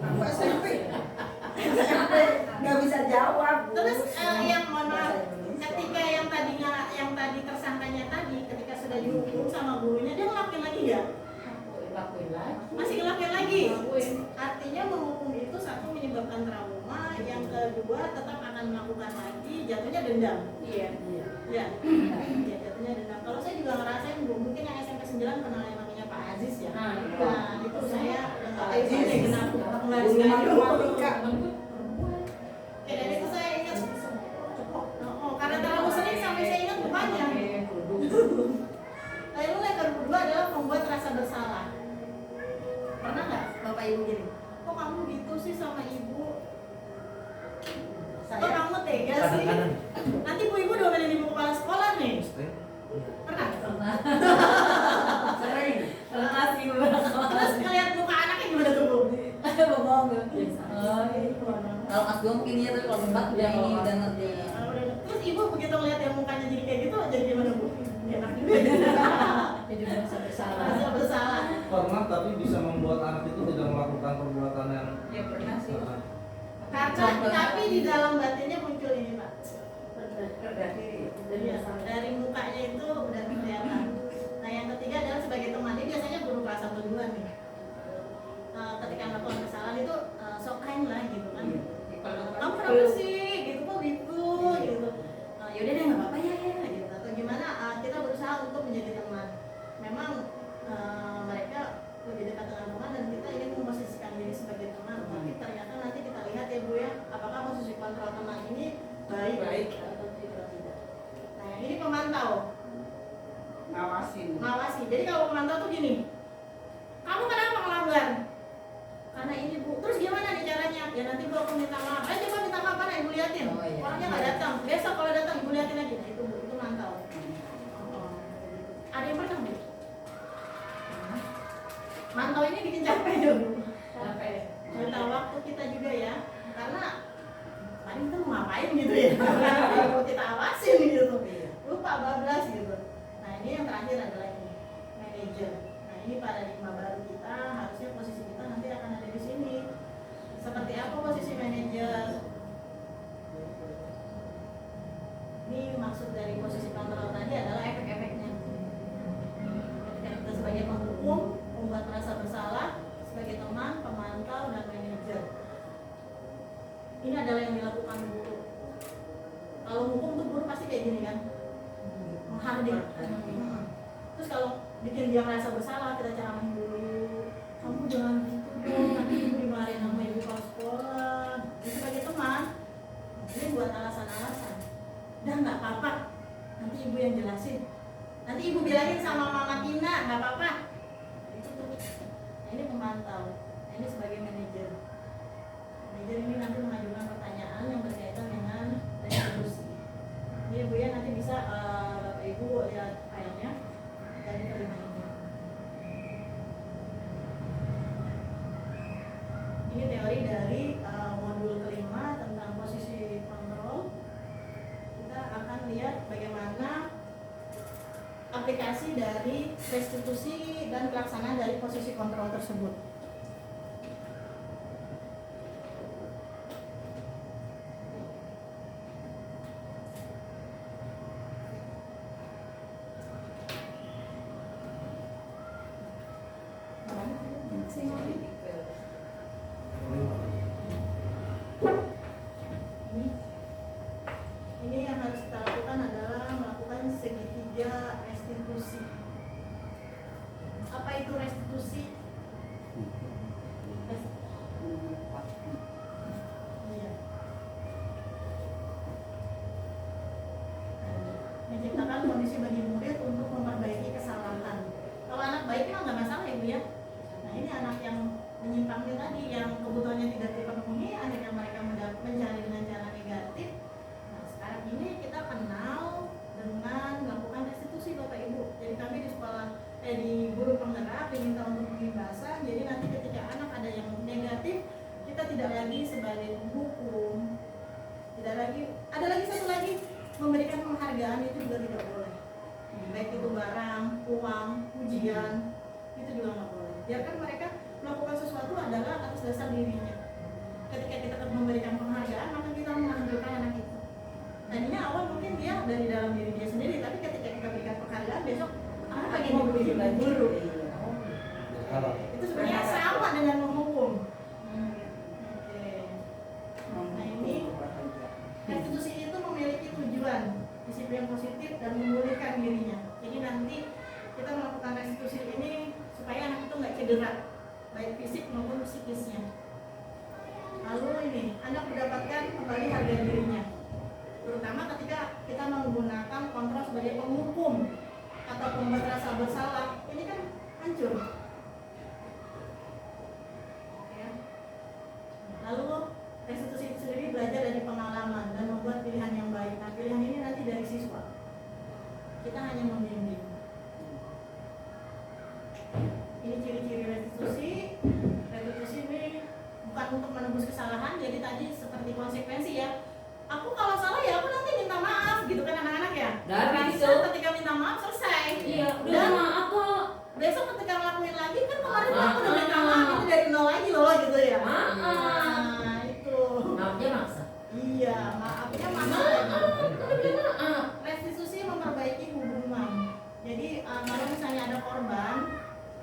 [SPEAKER 2] Aku SMP nggak bisa jawab. Bu.
[SPEAKER 1] terus yang mohon maaf,
[SPEAKER 2] Bahasa Indonesia.
[SPEAKER 1] ketika yang tadi tersangkanya tadi, ketika sudah dihukum sama gurunya, dia ngelakuin lagi ya?
[SPEAKER 3] lakuin lagi
[SPEAKER 1] Masih ngelakuin lagi?
[SPEAKER 3] lakuin
[SPEAKER 1] Artinya menghukum itu satu menyebabkan trauma, yang kedua tetap akan melakukan lagi jatuhnya dendam.
[SPEAKER 3] Iya.
[SPEAKER 1] Iya, jatuhnya dendam. Kalau saya juga ngerasain, Bu, mungkin yang SMP 9 kenal yang namanya Pak Aziz ya. Nah, itu saya
[SPEAKER 2] Pak Aziz.
[SPEAKER 1] kenal nggak
[SPEAKER 2] Guru
[SPEAKER 1] sengaja.
[SPEAKER 2] matematika.
[SPEAKER 1] Kayak dari itu saya ingat. Karena terlalu sering sampai saya ingat mukanya. Lalu yang kedua adalah membuat rasa bersalah. Pernah nggak Bapak Ibu gini? Kok kamu gitu sih sama ibu? Kok kamu tega sih?
[SPEAKER 5] Kadang-kadang.
[SPEAKER 1] Nanti Bu Ibu domelin ibu kepala sekolah nih. Pernah?
[SPEAKER 3] Sering. Terima kasih beberapa.
[SPEAKER 1] Terus ngeliat muka anaknya gimana tuh Bu?
[SPEAKER 3] Bohong nggak biasa.
[SPEAKER 4] Kalau Mas Gong mungkin iya, tapi kalau sempat udah ini udah ngerti.
[SPEAKER 1] Terus ibu begitu ngeliat yang mukanya jadi kayak gitu, jadi gimana Bu? Enak juga.
[SPEAKER 3] Jadi merasa bersalah.
[SPEAKER 1] Rasa bersalah.
[SPEAKER 5] Pernah, tapi bisa membuat anak itu tidak melakukan perbuatan yang
[SPEAKER 2] Ya pernah sih.
[SPEAKER 1] Karena tapi di dalam batinnya muncul ini Pak.
[SPEAKER 2] Dari
[SPEAKER 1] Dari mukanya itu udah kelihatan. Nah yang ketiga adalah sebagai teman. Ini biasanya guru kelas 1 2 nih. Ketika melakukan kesalahan itu sok kind lah gitu kan. Kamu kenapa sih? Gitu kok gitu gitu. Yaudah deh nggak apa-apa ya gitu. Atau gimana? Kita berusaha untuk menjadi teman. Memang mereka lebih dekat dengan teman dan kita ingin memposisikan diri sebagai teman. Tapi ternyata nanti kita lihat ya Bu ya, apakah posisi kontrol teman ini baik atau tidak. Nah yang ini pemantau. Ngawasi. Jadi kalau pemantau tuh gini, kamu kenapa melanggar? Karena ini Bu. Terus gimana nih caranya? Ya nanti Bu aku minta maaf. Ayo coba minta maaf mana Ibu liatin.
[SPEAKER 4] Oh, iya.
[SPEAKER 1] Orangnya nggak datang. Besok kalau datang Ibu liatin lagi. Nah, itu Bu, itu mantau. Ada yang pernah Bu? Mantau ini bikin capek dong.
[SPEAKER 3] Capek.
[SPEAKER 1] Minta waktu kita juga ya. Karena tadi kita mau ngapain gitu ya. Mau kita awasin gitu. Lupa bablas gitu. Nah ini yang terakhir adalah ini manajer. Nah ini paradigma baru kita, harusnya posisi kita nanti akan ada di sini. Seperti apa posisi manajer? Ini maksud dari posisi kontrol tadi adalah efek-efeknya. Ketika kita sebagai penghukum, membuat merasa bersalah, sebagai teman, pemantau, dan manajer. Ini adalah yang dilakukan guru. Kalau hukum tuh guru pasti kayak gini kan, menghardik. Terus kalau bikin dia merasa bersalah, kita ceramahin dulu. Kamu jangan gitu dong, nanti ibu dimarahin sama ibu kalau sekolah. Jadi sebagai teman, ini buat alasan-alasan. Dan nggak apa-apa, nanti ibu yang jelasin. Nanti ibu bilangin sama Mama Tina, nggak apa-apa. Itu tuh. Nah, ini pemantau. Nah, ini sebagai manajer. Manajer ini nanti mengajukan pertanyaan yang berkaitan dengan restitusi. Ini Bu ya, nanti bisa Bapak Ibu lihat filenya dari kelima ini. Ini teori dari modul kelima tentang posisi kontrol. Kita akan lihat bagaimana aplikasi dari restitusi dan pelaksanaan dari posisi kontrol tersebut. Ini yang harus kita lakukan adalah melakukan segitiga restitusi. Apa itu restitusi? Iya. Menciptakan kondisi bagi murid untuk memperbaiki kesalahan. Kalau anak baik mah nggak masalah Ibu ya. Nah ini anak yang menyimpangnya tadi, yang kebutuhannya tidak terpenuhi, akhirnya mereka mencari dengan cara negatif. Sekarang ini kita kenal dengan melakukan restitusi Bapak Ibu. Jadi kami di sekolah di guru penggerak diminta untuk pembebasan. Jadi nanti ketika anak ada yang negatif, kita tidak lagi sebagai penghukum, tidak lagi, ada lagi satu lagi, memberikan penghargaan itu juga tidak boleh. Baik itu barang, uang, ujian, itu juga nggak boleh. Biarkan mereka melakukan sesuatu adalah atas dasar dirinya. Ketika kita memberikan penghargaan, maka kita menghargai anak itu. Tadinya awal mungkin dia dari dalam diri dia sendiri, tapi ketika kita berikan penghargaan, besok anak lagi diberi guru. Itu sebenarnya sama dengan menghukum. Oke. Nah ini restitusi itu memiliki dan memulihkan dirinya. Jadi nanti kita melakukan restitusi ini supaya anak itu nggak cedera, baik fisik maupun psikisnya. Lalu ini, anak mendapatkan kembali harga dirinya, terutama ketika kita menggunakan kontrol sebagai penghukum atau pembuat rasa bersalah. Ini kan hancur. Ya. Lalu restitusi itu sendiri belajar dari pengalaman dan membuat pilihan yang baik. Nah, pilihan ini nanti dari siswa. Kita hanya membimbing. Ini ciri-ciri restitusi. Restitusi ini bukan untuk menebus kesalahan. Jadi tadi seperti konsekuensi ya. Aku kalau salah ya aku nanti minta maaf gitu kan anak-anak ya.
[SPEAKER 3] Tapi
[SPEAKER 1] Bisa
[SPEAKER 3] itu
[SPEAKER 1] ketika minta maaf selesai.
[SPEAKER 3] iya, udah
[SPEAKER 1] Dan
[SPEAKER 3] maaf kok.
[SPEAKER 1] besok ketika ngelakuin lagi kan kemarin
[SPEAKER 3] Maaf.
[SPEAKER 1] aku udah minta maaf itu dari nol lagi loh gitu ya.
[SPEAKER 3] Maaf.
[SPEAKER 1] Nah, itu.
[SPEAKER 3] Maafnya maksa.
[SPEAKER 1] Iya, maafnya mana?
[SPEAKER 3] Maaf.
[SPEAKER 1] Restitusi memperbaiki hubungan. Jadi kalau misalnya ada korban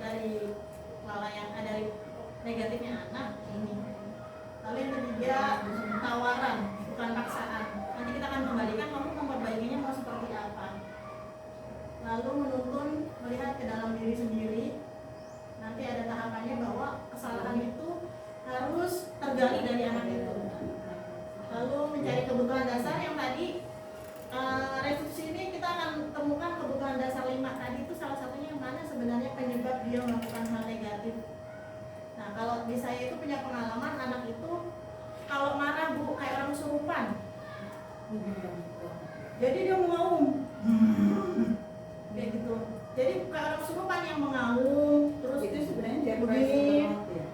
[SPEAKER 1] dari kelalaian, dari negatifnya anak ini. Lalu yang ketiga tawaran, bukan paksaan. Nanti kita akan kembalikan kamu memperbaikinya mau seperti apa. Lalu menuntun melihat ke dalam diri sendiri. Nanti ada tahapannya bahwa kesalahan itu harus tergali dari anak itu. Lalu mencari kebutuhan dasar yang tadi restitusi ini kita akan temukan kebutuhan dasar 5 tadi itu salah satunya yang mana sebenarnya penyebab dia melakukan hal negatif. Nah kalau di saya itu punya pengalaman anak itu kalau marah bu kayak orang kesurupan. Jadi dia mengaum kayak gitu. Jadi kayak orang kesurupan yang mengaum terus
[SPEAKER 2] Itu sebenarnya dia
[SPEAKER 1] begini.
[SPEAKER 2] banget ya.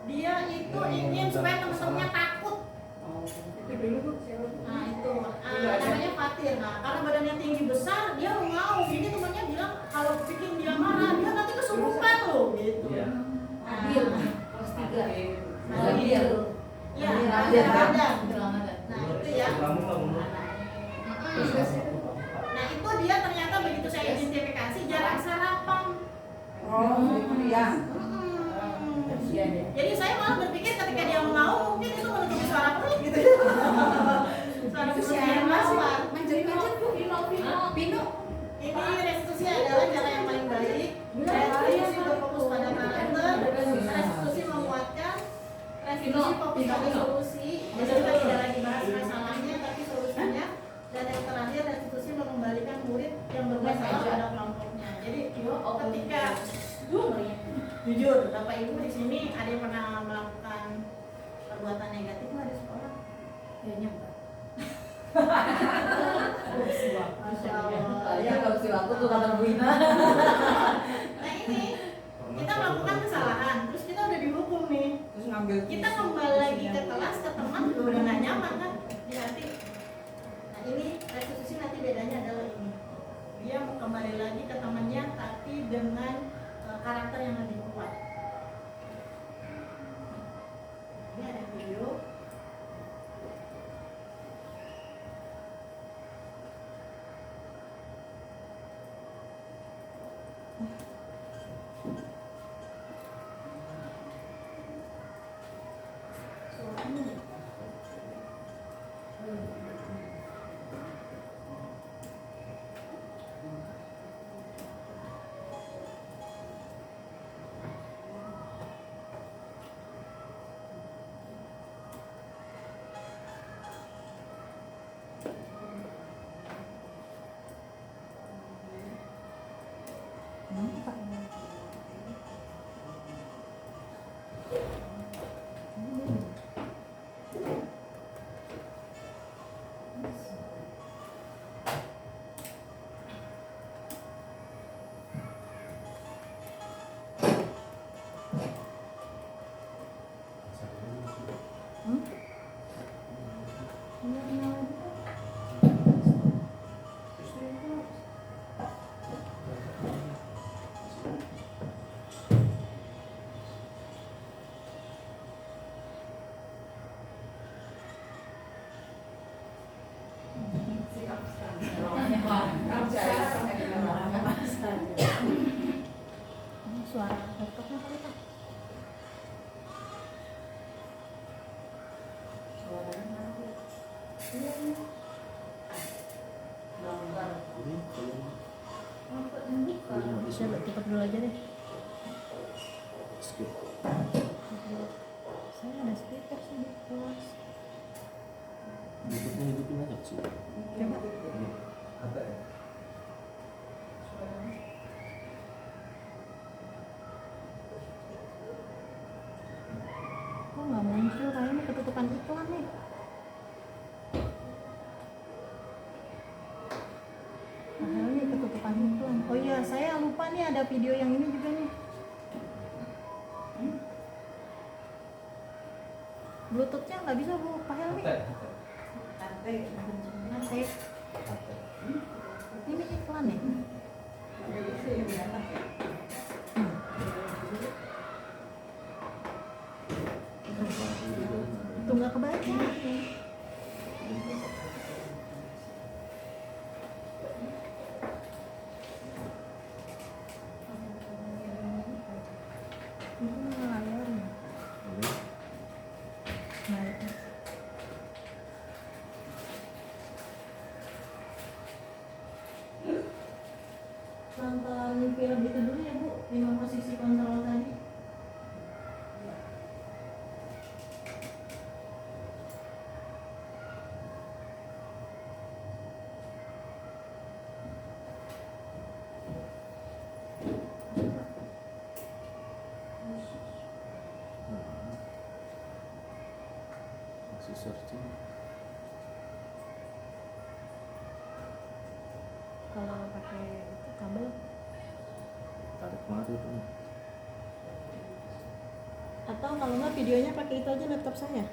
[SPEAKER 1] Dia itu ingin supaya teman-temannya takut.
[SPEAKER 2] Oh, itu dulu Bu, siapa Bu?
[SPEAKER 1] Nah itu namanya Fatir. Nah karena badannya tinggi besar dia mengaum. Jadi temannya bilang kalau bikin dia marah dia nanti kesurupan loh gitu.
[SPEAKER 5] Iya.
[SPEAKER 3] Adil. Kelas 3.
[SPEAKER 1] Adil. Iya,
[SPEAKER 4] Adil.
[SPEAKER 1] Ramadan.
[SPEAKER 4] Ramadan.
[SPEAKER 1] Nah itu ya. Nah itu dia ternyata begitu saya identifikasi jarang sarapan.
[SPEAKER 2] Oh, itu dia.
[SPEAKER 1] Jadi saya malah berpikir ketika dia mengaum mungkin itu menutupi suara perut gitu. Suara perut dia keluar.
[SPEAKER 2] Manjat-manjat Bu, Pino.
[SPEAKER 1] Ini restitusi adalah cara yang paling baik. Restitusi berfokus pada karakter, restitusi menguatkan, restitusi fokus pada solusi. Jadi kita tidak lagi bahas masalahnya tapi solusinya. Dan yang terakhir restitusi mengembalikan murid yang bermasalah pada kelompoknya. Jadi ketika jujur Bapak Ibu di sini ada yang pernah melakukan perbuatan negatif nggak di sekolah?
[SPEAKER 3] Kayaknya enggak.
[SPEAKER 1] Masya Allah.
[SPEAKER 4] Ya kalau si waktu tuh kata Bu Ina.
[SPEAKER 1] Nah ini kita melakukan kesalahan, terus kita udah dihukum nih.
[SPEAKER 2] Terus ngambil
[SPEAKER 1] Kita kembali lagi ke kelas ke teman juga udah nggak nyaman kan di hati. Nah ini restitusi nanti bedanya adalah ini. Dia mau kembali lagi ke temannya tapi dengan karakter yang lebih kuat. Ini ada video. Suara laptopnya kali Pak.
[SPEAKER 3] Suaranya mana, Bu?
[SPEAKER 1] Iya.
[SPEAKER 3] Bang,
[SPEAKER 1] Bisa tutup dulu aja deh.
[SPEAKER 6] Skip.
[SPEAKER 1] Saya ada speaker sih di kelas.
[SPEAKER 6] Youtube-nya hidupin aja sih.
[SPEAKER 1] Coba.
[SPEAKER 5] Ada ya?
[SPEAKER 1] Kok nggak muncul? Kayaknya ketutupan iklan nih. Padahal nih ketutupan iklan. Oh iya, saya lupa nih ada video yang ini juga nih. Bluetoothnya nggak bisa Bu, Pak Helmi.
[SPEAKER 2] Nanti
[SPEAKER 1] Nanti ini iklan nih. Itu nggak kebaca. Itu layarnya. Nah, itu. Nonton film itu dulu ya Bu, 5 posisi kontrol tadi.
[SPEAKER 6] Masih searching.
[SPEAKER 1] Kalau pakai itu kabel
[SPEAKER 6] Tarik mari tuh.
[SPEAKER 1] atau kalau nggak videonya pakai itu aja laptop saya.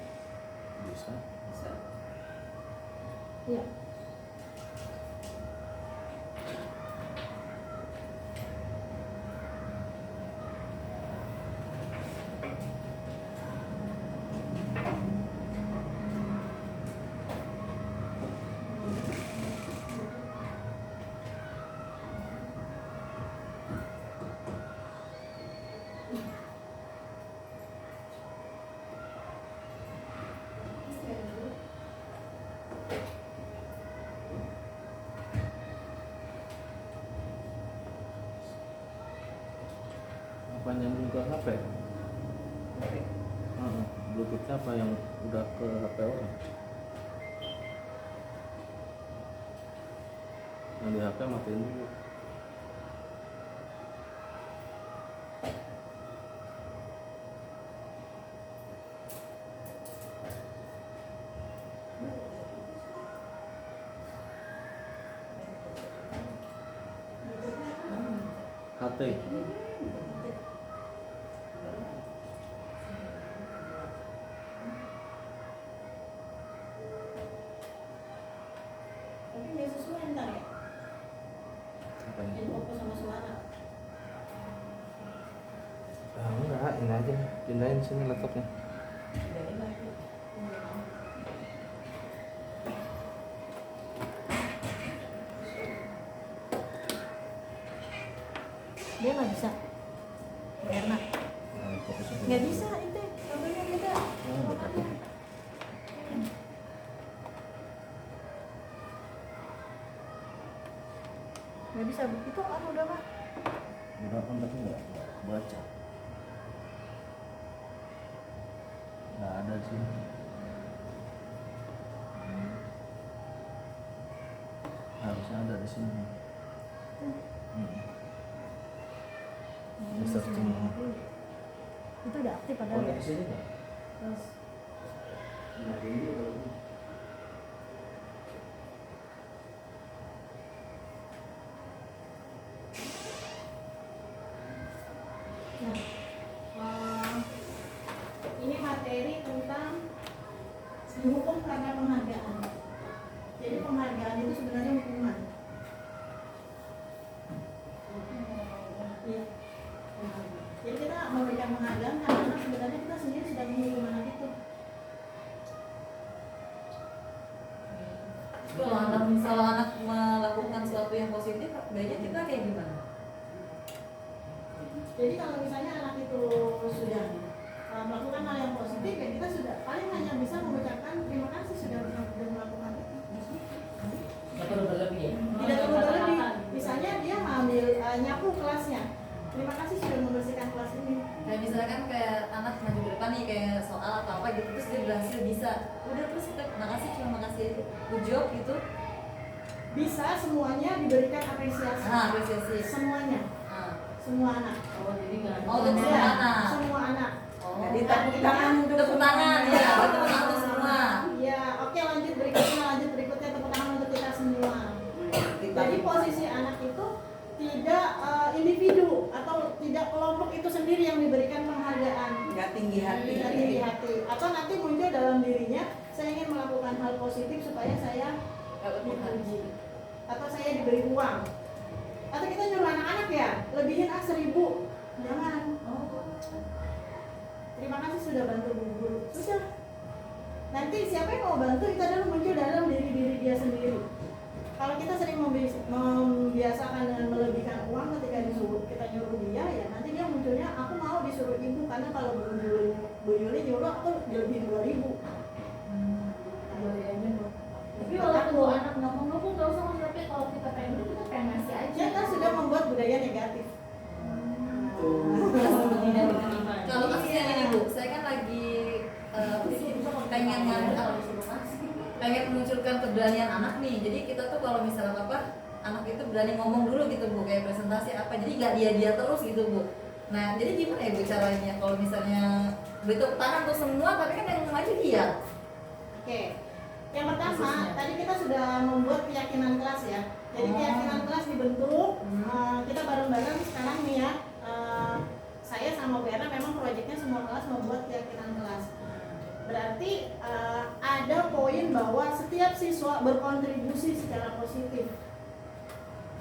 [SPEAKER 6] Bisa.
[SPEAKER 2] bisa.
[SPEAKER 1] Iya.
[SPEAKER 6] Apa nyambung ke HP? Bluetooth apa yang udah ke HP orang? Yang di HP matiin dulu. HT.
[SPEAKER 1] Tapi nggak sesuai ntar ya.
[SPEAKER 6] Apa ini?
[SPEAKER 1] Jadi fokus sama suara.
[SPEAKER 6] Enggak, ini aja. Pindahin sini laptopnya.
[SPEAKER 1] Dia nggak bisa. Enak.
[SPEAKER 6] Nah, fokusnya
[SPEAKER 1] Nggak bisa itu kabelnya beda. Makanya. Nggak bisa begitu kan udah Pak.
[SPEAKER 6] Udah kan tapi nggak baca. Nggak ada sih. Harusnya ada di sini. Di searching.
[SPEAKER 1] Itu udah aktif
[SPEAKER 6] Oh,
[SPEAKER 1] padahal.
[SPEAKER 6] di sini nggak?
[SPEAKER 1] Terus
[SPEAKER 6] Nah, ini kalau ini.
[SPEAKER 1] nah, ini materi tentang dihukum karena penghargaan. Jadi penghargaan itu sebenarnya hukuman. Iya. Jadi kita memberikan penghargaan karena sebenarnya kita sendiri sudah menghukum anak itu.
[SPEAKER 4] Kalau anak melakukan sesuatu yang positif, baiknya kita kayak gimana?
[SPEAKER 1] Jadi kalau misalnya anak itu sudah melakukan hal yang positif, ya kita sudah paling hanya bisa mengucapkan terima kasih sudah melakukan itu.
[SPEAKER 3] Nggak perlu berlebih ya.
[SPEAKER 1] Tidak perlu berlebih.
[SPEAKER 4] kayak soal apa gitu terus dia berhasil bisa, udah terus kita makasih cuma makasih good job gitu.
[SPEAKER 1] Bisa semuanya diberikan apresiasi.
[SPEAKER 4] Apresiasi.
[SPEAKER 1] Semuanya. Semua anak.
[SPEAKER 3] Oh, jadi nggak ada.
[SPEAKER 4] Oh, untuk semua anak.
[SPEAKER 1] Semua anak.
[SPEAKER 2] Jadi tepuk tangan untuk
[SPEAKER 4] tepuk tangan ya, tepuk tangan untuk semua.
[SPEAKER 1] Iya, oke lanjut berikutnya tepuk tangan untuk kita semua. Jadi posisi anak itu tidak individu atau tidak kelompok itu sendiri yang diberikan penghargaan.
[SPEAKER 2] nggak tinggi hati.
[SPEAKER 1] Tidak tinggi hati. Atau nanti muncul dalam dirinya, saya ingin melakukan hal positif supaya saya dipuji. Atau saya diberi uang. Atau kita nyuruh anak-anak ya, lebihin 1.000. Jangan. Terima kasih sudah bantu Bu Guru. Sudah. Nanti siapa yang mau bantu itu adalah muncul dalam diri dia sendiri. Kalau kita sering membiasakan dengan melebihkan uang ketika kita nyuruh dia, ya nanti dia munculnya aku mau disuruh ibu karena kalau Bu Yuli nyuruh aku dilebihin 2.000.
[SPEAKER 7] Tapi walaupun anak ngomong-ngomong nggak usah ngomong, tapi kalau kita pengen kita pengen ngasih aja.
[SPEAKER 1] Kita sudah membuat budaya negatif.
[SPEAKER 3] Tidak diterima.
[SPEAKER 4] Kalau kasus yang ini Bu, saya kan lagi pengen menunjukkan keberanian anak nih. Jadi kita tuh kalau misalnya apa, anak itu berani ngomong dulu gitu Bu, kayak presentasi apa. Jadi nggak dia terus gitu Bu. Nah, jadi gimana ya Bu caranya kalau misalnya beritahu tangan tuh semua, tapi kan yang maju dia.
[SPEAKER 1] Oke. Yang pertama, tadi kita sudah membuat keyakinan kelas ya. Jadi keyakinan kelas dibentuk, kita bareng-bareng sekarang nih ya. Saya sama Bu Erna memang proyeknya semua kelas membuat keyakinan kelas. Berarti ada poin bahwa setiap siswa berkontribusi secara positif.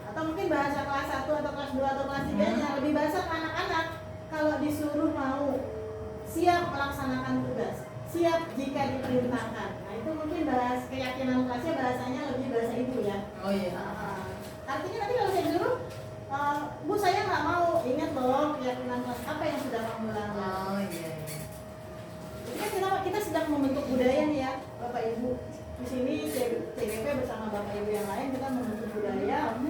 [SPEAKER 1] Atau mungkin bahasa kelas 1 atau kelas 2 atau kelas 3 yang lebih bahasa ke anak-anak, kalau disuruh mau siap melaksanakan tugas, siap jika diperintahkan. Nah itu mungkin bahas keyakinan kelasnya bahasanya lebih bahasa itu ya.
[SPEAKER 4] Oh iya.
[SPEAKER 1] Artinya nanti kalau saya suruh Bu saya nggak mau, ingat loh keyakinan kelas apa yang sudah kamu langgar.
[SPEAKER 4] Oh iya.
[SPEAKER 1] Jadi kan kita sedang membentuk budaya nih ya, Bapak Ibu. Di sini CBP bersama Bapak Ibu yang lain kita membentuk budaya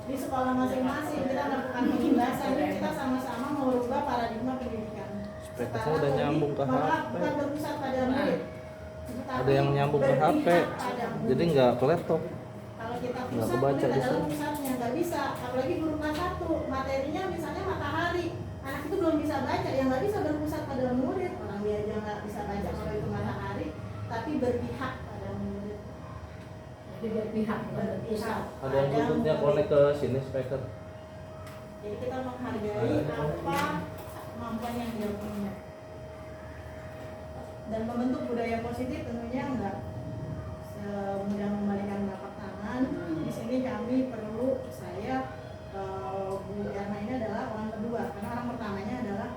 [SPEAKER 1] di sekolah masing-masing. Kita melakukan pembahasan, kita sama-sama merubah paradigma pendidikan.
[SPEAKER 6] Speknya udah nyambung ke HP.
[SPEAKER 1] Bukan berpusat pada murid.
[SPEAKER 6] Ada yang nyambung ke HP, jadi nggak ke laptop.
[SPEAKER 1] Kalau kita
[SPEAKER 6] Nggak
[SPEAKER 1] pusat,
[SPEAKER 6] kebaca
[SPEAKER 1] murid
[SPEAKER 6] bisa.
[SPEAKER 1] adalah pusatnya, nggak bisa. Apalagi guru kelas 1, materinya misalnya matahari. Anak itu belum bisa baca, yang nggak bisa berpusat pada murid. Orang dia aja nggak bisa baca kalau itu matahari, tapi berpihak pada murid.
[SPEAKER 7] Jadi berpihak.
[SPEAKER 6] Ada yang tutupnya connect ke sini speaker.
[SPEAKER 1] Jadi kita menghargai apa kemampuan yang dia punya. Dan membentuk budaya positif tentunya enggak semudah membalikan telapak tangan. Di sini kami perlu Bu Erna ini adalah orang kedua, karena orang pertamanya adalah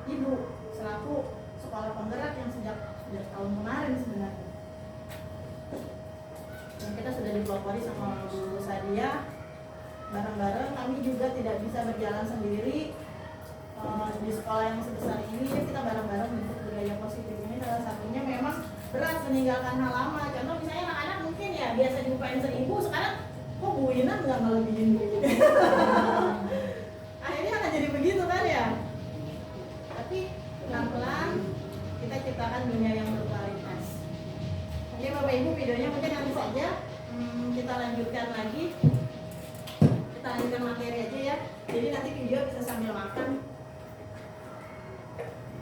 [SPEAKER 1] Ibu selaku sekolah penggerak yang sejak tahun kemarin sebenarnya. Dan kita sudah dipelopori sama Bu Sadia. Bareng-bareng kami juga tidak bisa berjalan sendiri di sekolah yang sebesar ini. Kita bareng-bareng bentuk budaya positif ini. Salah satunya memang berat meninggalkan hal lama. Contoh misalnya anak-anak mungkin ya biasa diupain 1.000, sekarang kok Bu Ina nggak ngelebihin gitu. Akhirnya akan jadi begitu kan ya. Tapi pelan-pelan kita ciptakan dunia yang berkualitas. Oke Bapak Ibu, videonya mungkin nanti saja kita lanjutkan lagi. Kita lanjutkan materi aja ya. Jadi nanti video bisa sambil makan.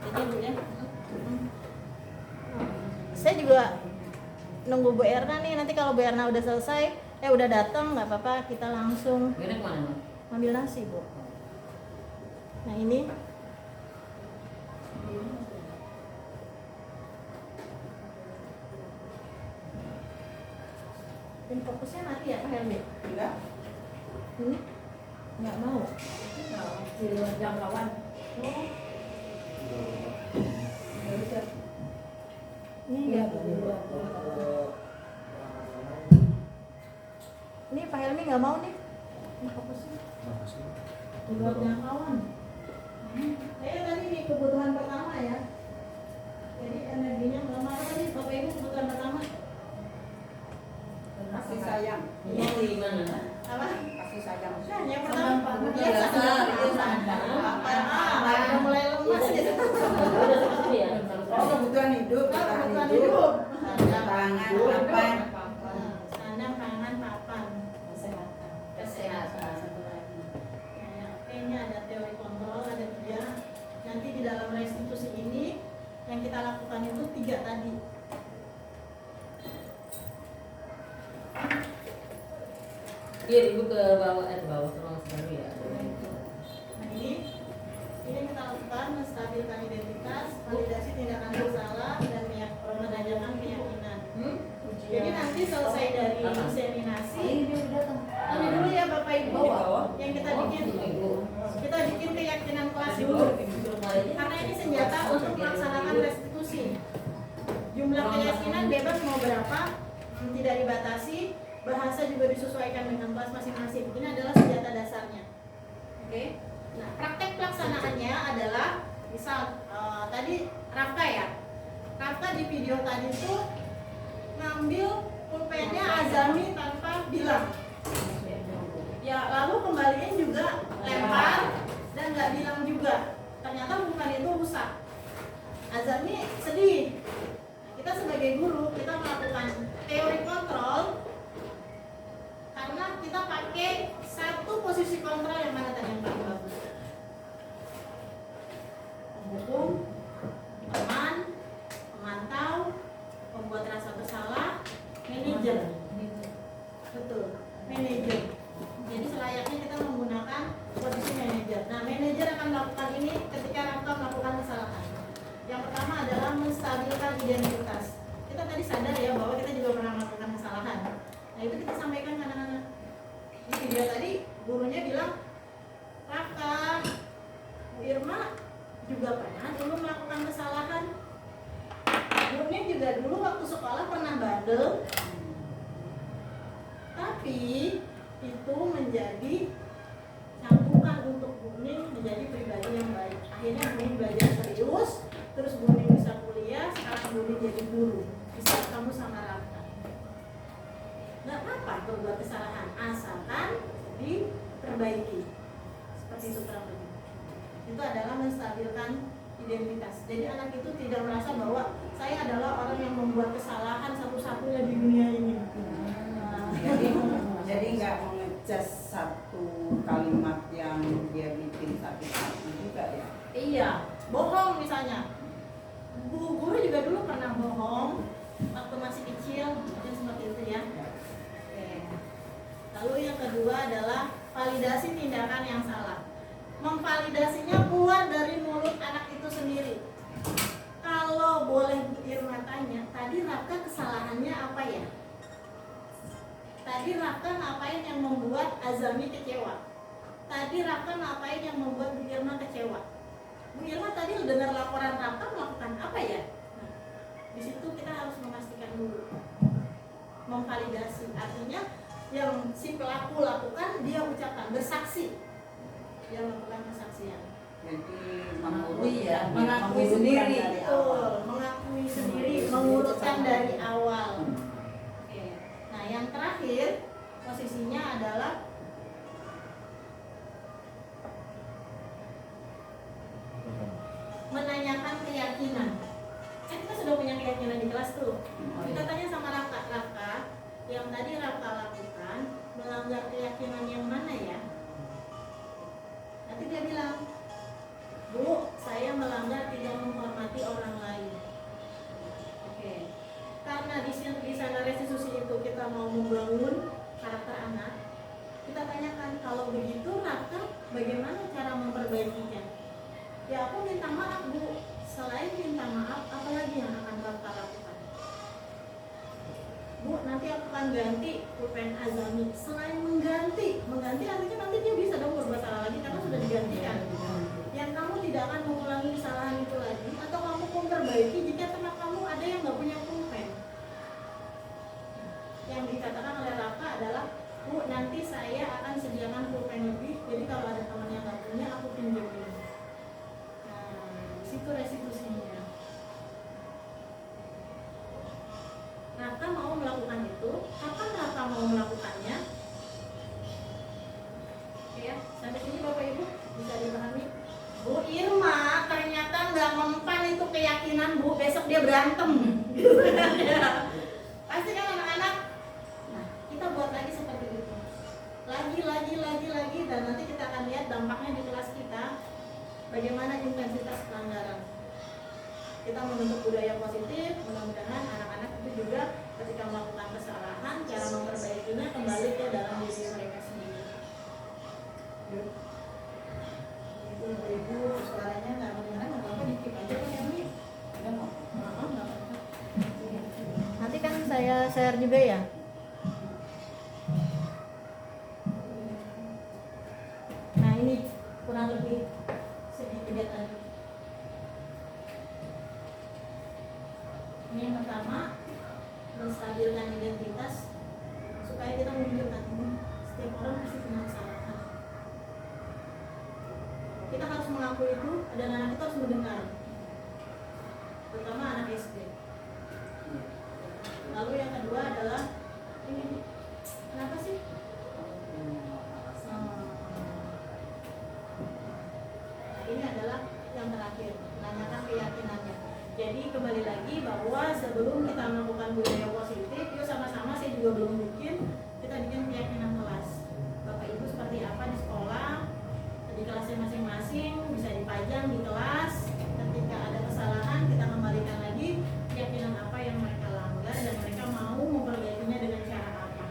[SPEAKER 1] Jadi Bu ya. Saya juga nunggu Bu Erna nih. Nanti kalau Bu Erna udah selesai, udah datang nggak apa-apa, kita langsung
[SPEAKER 3] Kira kemana?
[SPEAKER 1] ambil nasi Bu. Nah ini. Dan fokusnya nanti ya Pak Helmi?
[SPEAKER 2] Enggak.
[SPEAKER 1] Nggak mau.
[SPEAKER 7] Di luar jangkauan.
[SPEAKER 1] Ini nggak boleh. Ini Pak Helmi nggak mau nih. Ini fokusnya. Di luar jangkauan. Saya tadi nih kebutuhan pertama ya. Jadi energinya nggak mau. Apa tadi Bapak Ibu kebutuhan pertama?
[SPEAKER 2] Kasih sayang.
[SPEAKER 3] Itu gimana?
[SPEAKER 1] Apa?
[SPEAKER 2] Kasih sayang.
[SPEAKER 1] Nah, yang pertama
[SPEAKER 4] Biasa,
[SPEAKER 1] apa? Udah mulai lemas gitu.
[SPEAKER 3] Udah seperti ya? Iya, ibu ke bawah ke ruang dulu ya.
[SPEAKER 1] Nah ini kita lakukan menstabilkan identitas, validasi tindakan bersalah dan menanyakan keyakinan. Jadi nanti selesai dari inseminasi, ini dulu ya Bapak Ibu, yang kita bikin keyakinan kelas dulu. Karena ini senjata untuk melaksanakan restitusi. Jumlah keyakinan bebas mau berapa, tidak dibatasi. Bahasa juga disesuaikan dengan kelas masing-masing. Ini adalah senjata dasarnya. Oke. Nah, praktek pelaksanaannya adalah misal tadi Rafka ya. Rafka di video tadi itu ngambil pulpennya Azami tanpa bilang. Ya, lalu kembaliin juga lempar dan nggak bilang juga. Ternyata pulpen itu rusak. Azami sedih. Nah, kita sebagai guru kita melakukan teori kontrol karena kita pakai satu posisi kontrol yang mana tadi yang paling bagus. Penghukum, teman, pemantau, pembuat rasa bersalah, manajer. Betul, manajer. Jadi selayaknya kita menggunakan posisi manajer. Nah, manajer akan melakukan ini ketika Rafka melakukan kesalahan. Yang pertama adalah menstabilkan identitas. Kita tadi sadar ya bahwa kita juga pernah melakukan kesalahan. Nah, itu kita sampaikan ke anak-anak. Di video tadi gurunya bilang, Rafka, Bu Irma juga pernah dulu melakukan kesalahan. Buning juga dulu waktu sekolah pernah bandel. Tapi itu menjadi campukan untuk Buning menjadi pribadi yang baik. Akhirnya Buning belajar serius, terus Buning bisa kuliah, sekarang Buning jadi guru. Bisa kamu sama Rafka. Nggak apa-apa berbuat kesalahan, asalkan diperbaiki. Seperti itu kurang lebih. Itu adalah menstabilkan identitas. Jadi anak itu tidak merasa bahwa saya adalah orang yang membuat kesalahan satu-satunya di dunia ini.
[SPEAKER 2] Jadi nggak mengecas satu kalimat yang dia bikin sakit-sakit juga ya.
[SPEAKER 1] Iya, bohong misalnya. Guru juga dulu pernah bohong waktu masih kecil, mungkin seperti itu ya. Oke. Lalu yang kedua adalah validasi tindakan yang salah. Memvalidasinya keluar dari mulut anak itu sendiri. Kalau boleh Bu Irma tanya, tadi Rafka kesalahannya apa ya? Tadi Rafka ngapain yang membuat Azami kecewa? Tadi Rafka ngapain yang membuat Bu Irma kecewa? Bu Irma tadi dengar laporan Rafka melakukan apa ya? Nah, di situ kita harus memastikan dulu. Memvalidasi artinya yang si pelaku lakukan dia ucapkan, bersaksi. Dia melakukan kesaksian.
[SPEAKER 2] Jadi
[SPEAKER 1] Mengakui sendiri, mengakui sendiri, mengurutkan dari awal. Oke. Nah, yang terakhir posisinya adalah menanyakan keyakinan. Kita sudah punya keyakinan di kelas tuh. Kita tanya sama Rafka, yang tadi Rafka lakukan melanggar keyakinan yang mana ya? Nanti dia bilang, Bu, saya melanggar tidak menghormati orang lain. Oke. Karena di sana restitusi itu kita mau membangun karakter anak, kita tanyakan, kalau begitu Rafka bagaimana cara memperbaikinya? Ya, aku minta maaf Bu. Selain minta maaf, apa lagi yang akan Rafka lakukan? Bu, nanti aku akan ganti pulpen Azami. Selain mengganti artinya nanti dia bisa dong berbuat salah lagi karena sudah digantikan. Yang kamu tidak akan mengulangi kesalahan itu lagi, atau kamu memperbaiki jika teman kamu ada yang nggak punya pulpen. Yang dikatakan oleh Rafka adalah, Bu, nanti saya akan sediakan pulpen lebih, jadi kalau ada teman yang nggak punya, aku pinjemin. Nah, disitu restitusinya. Rafka mau melakukan itu, kapan Rafka mau melakukannya? Oke ya, sampai sini Bapak Ibu bisa dipahami. Bu Irma ternyata nggak mempan itu keyakinan Bu, besok dia berantem. Pasti kan anak-anak. Nah, kita buat lagi seperti itu. Lagi, dan nanti kita akan lihat dampaknya di kelas kita. Bagaimana intensitas pelanggaran. Kita membentuk budaya positif, mudah-mudahan anak-anak itu juga ketika melakukan kesalahan, cara memperbaikinya kembali ke dalam diri mereka
[SPEAKER 2] Itu ibu suaranya nggak kedengeran, nggak apa-apa, dikip aja kan ya, Mi? Udah mau? Maaf, nggak apa-apa.
[SPEAKER 1] Nanti kan saya share juga ya. Nah ini kurang lebih sedikit lihat lagi. Ini yang pertama, menstabilkan identitas supaya kita menunjukkan ini setiap orang pasti punya kesalahan. Kita harus mengakui itu dan anak kita harus mendengar, terutama anak SD. Lalu yang kedua adalah ini, kenapa sih? Nah, ini adalah yang terakhir, menanyakan keyakinannya. Jadi kembali lagi bahwa sebelum kita melakukan budaya positif, yuk sama-sama, saya juga belum bikin, kita bikin keyakinan kelas. Bapak Ibu seperti apa di sekolah, di kelasnya masing-masing, bisa dipajang di kelas. Ketika ada kesalahan, kita kembalikan lagi keyakinan apa yang mereka langgar dan mereka mau memperbaikinya dengan cara apa.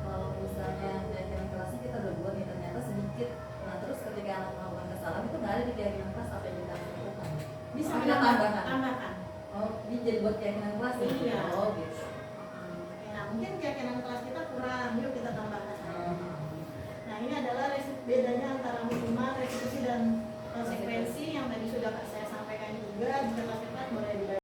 [SPEAKER 4] Kalau misalnya keyakinan kelasnya kita udah buat nih ternyata sedikit, nah terus ketika anak melakukan kesalahan itu nggak ada di keyakinan kelas apa yang kita lakukan.
[SPEAKER 1] Bisa
[SPEAKER 4] Oh,
[SPEAKER 1] kita
[SPEAKER 4] kita tambahkan.
[SPEAKER 1] tambahkan.
[SPEAKER 4] Oh, ini jadi buat keyakinan kelas nih?
[SPEAKER 1] Iya.
[SPEAKER 4] Oh gitu.
[SPEAKER 1] Nah, mungkin keyakinan kelas kita kurang, yuk kita tambahkan. Nah, ini adalah bedanya antara hukuman, restitusi, dan konsekuensi yang tadi sudah saya sampaikan juga. Jika kelas boleh dibaca.